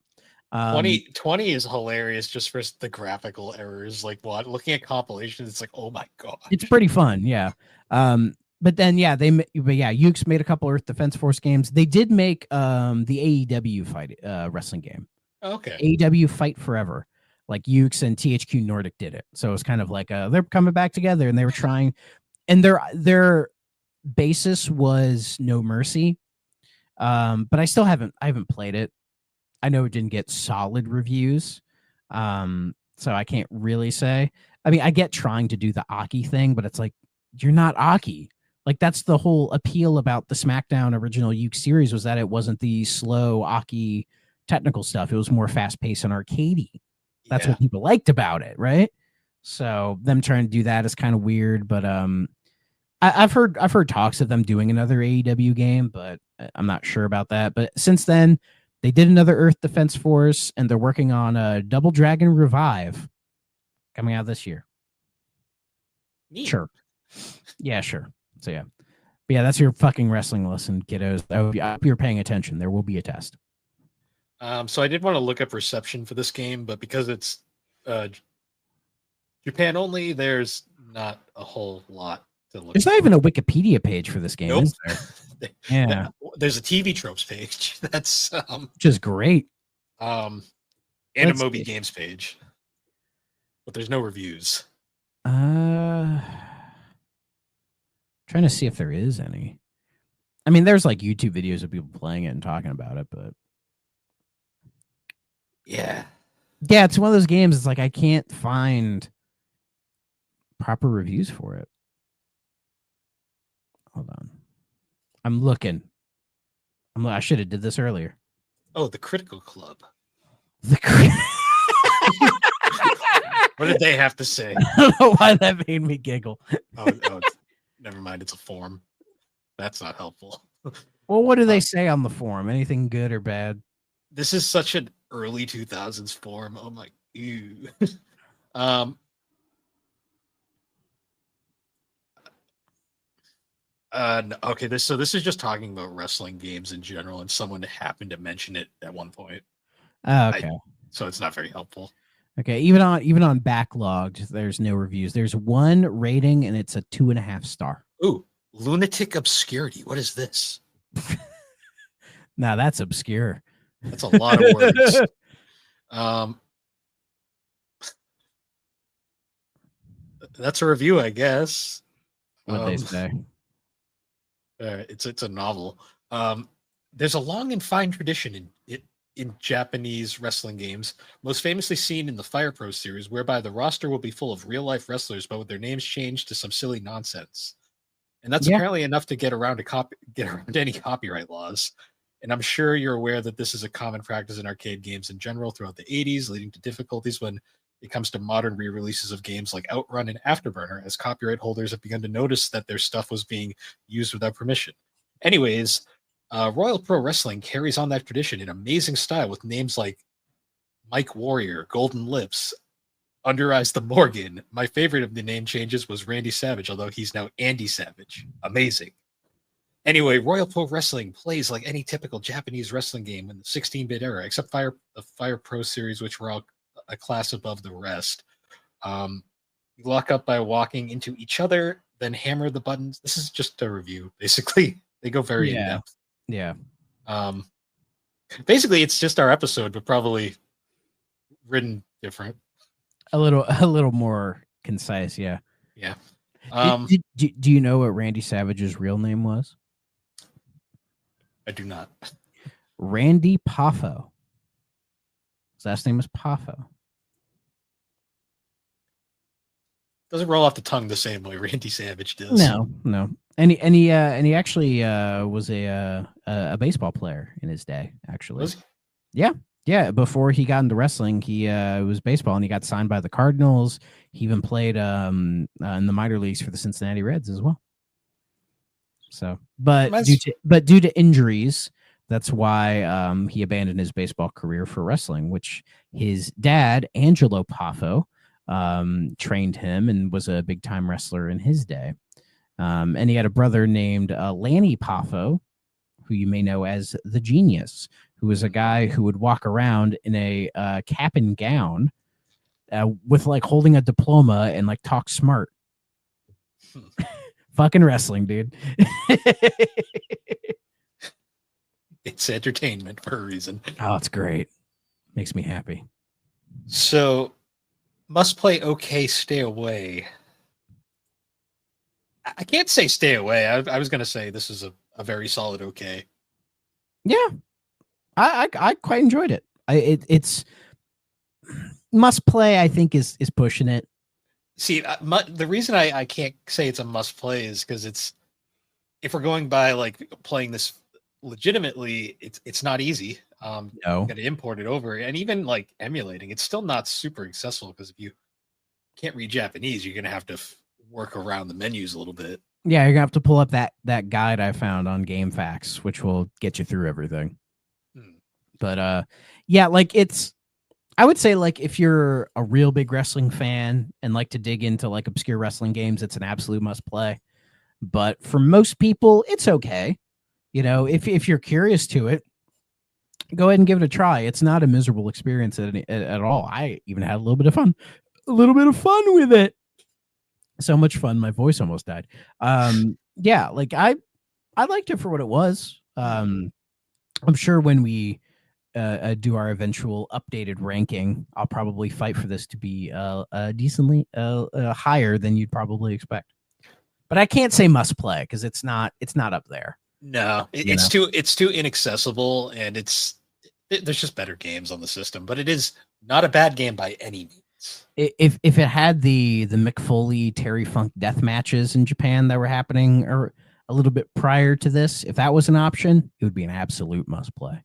S5: 20 is hilarious just for the graphical errors. Like what? Looking at compilations, it's like, oh my god.
S6: It's pretty fun, yeah. But then Ukes made a couple Earth Defense Force games. They did make the AEW fight wrestling game.
S5: Okay.
S6: AEW Fight Forever. Like Ukes and THQ Nordic did it. So it was kind of like they're coming back together, and they were trying, and their basis was No Mercy. But I haven't played it. I know it didn't get solid reviews. So I can't really say. I mean, I get trying to do the Aki thing, but it's like, you're not Aki. Like, that's the whole appeal about the SmackDown original Uke series, was that it wasn't the slow Aki technical stuff. It was more fast paced and arcadey. That's what people liked about it, right? So them trying to do that is kind of weird, but I've heard talks of them doing another AEW game, but I'm not sure about that. But since then, they did another Earth Defense Force, and they're working on a Double Dragon Revive coming out this year.
S5: Neat.
S6: Sure. Yeah, sure. So yeah. But yeah, that's your fucking wrestling lesson, kiddos. I hope you're paying attention. There will be a test.
S5: So I did want to look up reception for this game, but because it's Japan only, there's not a whole lot to look.
S6: There's not even a Wikipedia page for this game,
S5: Nope.
S6: is there? Yeah,
S5: There's a TV tropes page. That's
S6: which is great.
S5: and
S6: Let's
S5: a Moby
S6: see.
S5: Games page, but there's no reviews.
S6: Trying to see if there is any. I mean, there's like YouTube videos of people playing it and talking about it, but
S5: Yeah.
S6: yeah, it's one of those games. It's like I can't find proper reviews for it. Hold on, I'm looking. I should have did this earlier.
S5: Oh, the Critical Club.
S6: The
S5: What did they have to say?
S6: I don't know why that made me giggle.
S5: Never mind. It's a form. That's not helpful.
S6: Well, what do they say on the forum? Anything good or bad?
S5: This is such an early 2000s form. Oh my, ew. Okay, this is just talking about wrestling games in general, and someone happened to mention it at one point.
S6: Okay.
S5: So it's not very helpful.
S6: Okay. Even on backlogged, there's no reviews. There's one rating, and it's a 2.5 star.
S5: Ooh, lunatic obscurity. What is this?
S6: Now that's obscure.
S5: That's a lot of words. That's a review, I guess.
S6: What they say.
S5: It's a novel. There's a long and fine tradition in Japanese wrestling games, most famously seen in the Fire Pro series, whereby the roster will be full of real life wrestlers, but with their names changed to some silly nonsense. And that's apparently enough to get around any copyright laws. And I'm sure you're aware that this is a common practice in arcade games in general throughout the 80s, leading to difficulties when it comes to modern re-releases of games like Outrun and Afterburner, as copyright holders have begun to notice that their stuff was being used without permission. Anyways, Royal Pro Wrestling carries on that tradition in amazing style with names like Mike Warrior, Golden Lips, Under Eyes the Morgan. My favorite of the name changes was Randy Savage, although he's now Andy Savage. Amazing. Anyway, Royal Pro Wrestling plays like any typical Japanese wrestling game in the 16-bit era, except the Fire Pro series, which were all a class above the rest. You lock up by walking into each other, then hammer the buttons. This is just a review, basically. They go very in depth.
S6: Yeah.
S5: Basically, it's just our episode, but probably written different.
S6: A little more concise. Yeah.
S5: Yeah.
S6: Do you know what Randy Savage's real name was?
S5: I do not.
S6: Randy Poffo. His last name is Poffo.
S5: Doesn't roll off the tongue the same way Randy Savage does.
S6: No. And he actually was a baseball player in his day. Actually,
S5: Was he?
S6: Yeah. Before he got into wrestling, he was baseball, and he got signed by the Cardinals. He even played in the minor leagues for the Cincinnati Reds as well. So, but due to injuries, that's why he abandoned his baseball career for wrestling. Which his dad, Angelo Poffo, trained him and was a big time wrestler in his day. And he had a brother named Lanny Poffo, who you may know as the Genius, who was a guy who would walk around in a cap and gown with like holding a diploma and like talk smart. Fucking wrestling, dude.
S5: It's entertainment for a reason.
S6: Oh, it's great. Makes me happy.
S5: So, must play okay, stay away. I can't say stay away. I was going to say this is a very solid okay.
S6: Yeah. I quite enjoyed it. It's must play, I think, is pushing it.
S5: See, the reason I can't say it's a must play is because if we're going by like playing this legitimately, it's not easy.
S6: No.
S5: You got to import it over, and even like emulating, it's still not super accessible because if you can't read Japanese, you're gonna have to work around the menus a little bit.
S6: Yeah, you're gonna have to pull up that guide I found on GameFAQs, which will get you through everything. But yeah, like I would say like if you're a real big wrestling fan and like to dig into like obscure wrestling games, it's an absolute must play. But for most people, it's okay. You know, if you're curious to it, go ahead and give it a try. It's not a miserable experience at all. I even had a little bit of fun with it. So much fun, my voice almost died. Yeah, like I liked it for what it was. I'm sure when we do our eventual updated ranking, I'll probably fight for this to be decently higher than you'd probably expect. But I can't say must play because it's not up there.
S5: No, it's too inaccessible, and there's just better games on the system. But it is not a bad game by any means.
S6: If it had the Mick Foley, Terry Funk death matches in Japan that were happening or a little bit prior to this, if that was an option, it would be an absolute must play.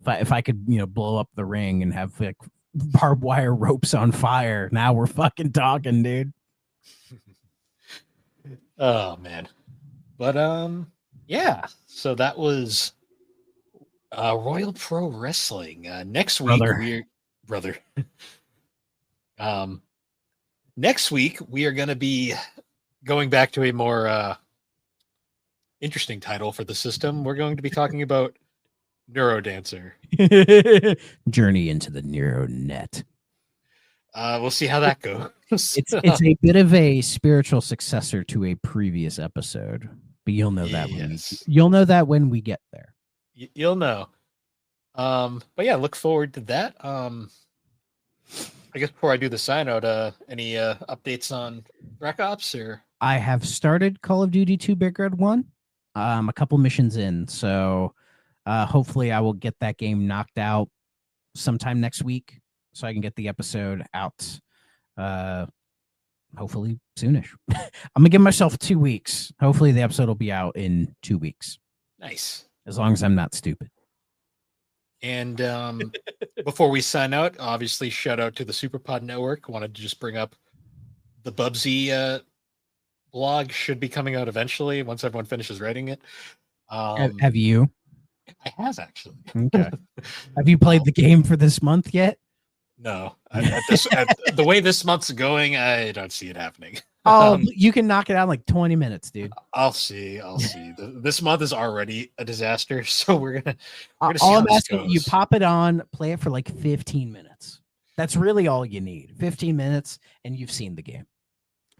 S6: If I could, blow up the ring and have like barbed wire ropes on fire, now we're fucking talking, dude.
S5: Oh man. But yeah. So that was Royal Pro Wrestling. Next week brother. Next week we are going to be going back to a more interesting title for the system. We're going to be talking about Neurodancer.
S6: Journey into the Neuro Net.
S5: We'll see how that goes.
S6: It's a bit of a spiritual successor to a previous episode, but you'll know that you'll know that when we get there.
S5: You'll know. But yeah, look forward to that. I guess before I do the sign out, any updates on Rec Ops or?
S6: I have started Call of Duty 2 Big Red 1. A couple missions in, so hopefully I will get that game knocked out sometime next week, so I can get the episode out. Hopefully soonish. I'm gonna give myself 2 weeks. Hopefully the episode will be out in 2 weeks.
S5: Nice.
S6: As long as I'm not stupid.
S5: And before we sign out, obviously shout out to the Superpod Network. Wanted to just bring up the Bubsy blog should be coming out eventually once everyone finishes writing it.
S6: Have you?
S5: I have actually.
S6: Okay. Have you played the game for this month yet?
S5: No. The way this month's going, I don't see it happening.
S6: Oh, you can knock it out in like 20 minutes, dude.
S5: I'll see. This month is already a disaster, so we're gonna see
S6: all
S5: how
S6: I'm
S5: this
S6: asking
S5: goes.
S6: you, pop it on, play it for like 15 minutes. That's really all you need. 15 minutes, and you've seen the game.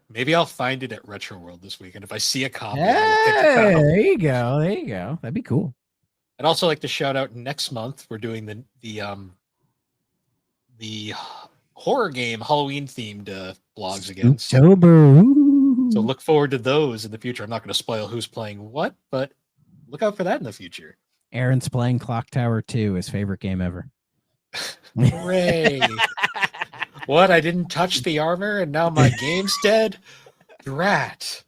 S5: Maybe I'll find it at Retro World this week, and if I see a copy,
S6: Hey,
S5: I'll pick it up.
S6: there you go. There you go. That'd be cool.
S5: I'd also like to shout out next month we're doing the horror game Halloween themed blogs again.
S6: October.
S5: So look forward to those in the future. I'm not going to spoil who's playing what, but look out for that in the future.
S6: Aaron's playing Clock Tower 2, his favorite game ever.
S5: Hooray! What? I didn't touch the armor and now my game's dead? Drat.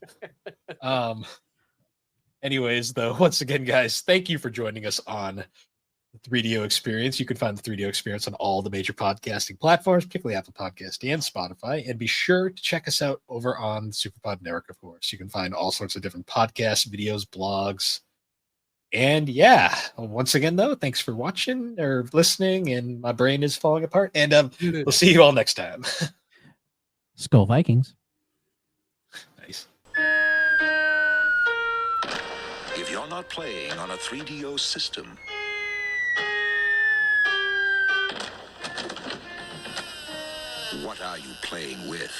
S5: Anyways, though, once again, guys, thank you for joining us on the 3DO Experience. You can find the 3DO Experience on all the major podcasting platforms, particularly Apple Podcast and Spotify. And be sure to check us out over on the Superpod Network, of course. You can find all sorts of different podcasts, videos, blogs. And yeah, once again, though, thanks for watching or listening. And my brain is falling apart. And we'll see you all next time.
S6: Skull Vikings.
S5: Nice.
S2: If you're not playing on a 3DO system, what are you playing with?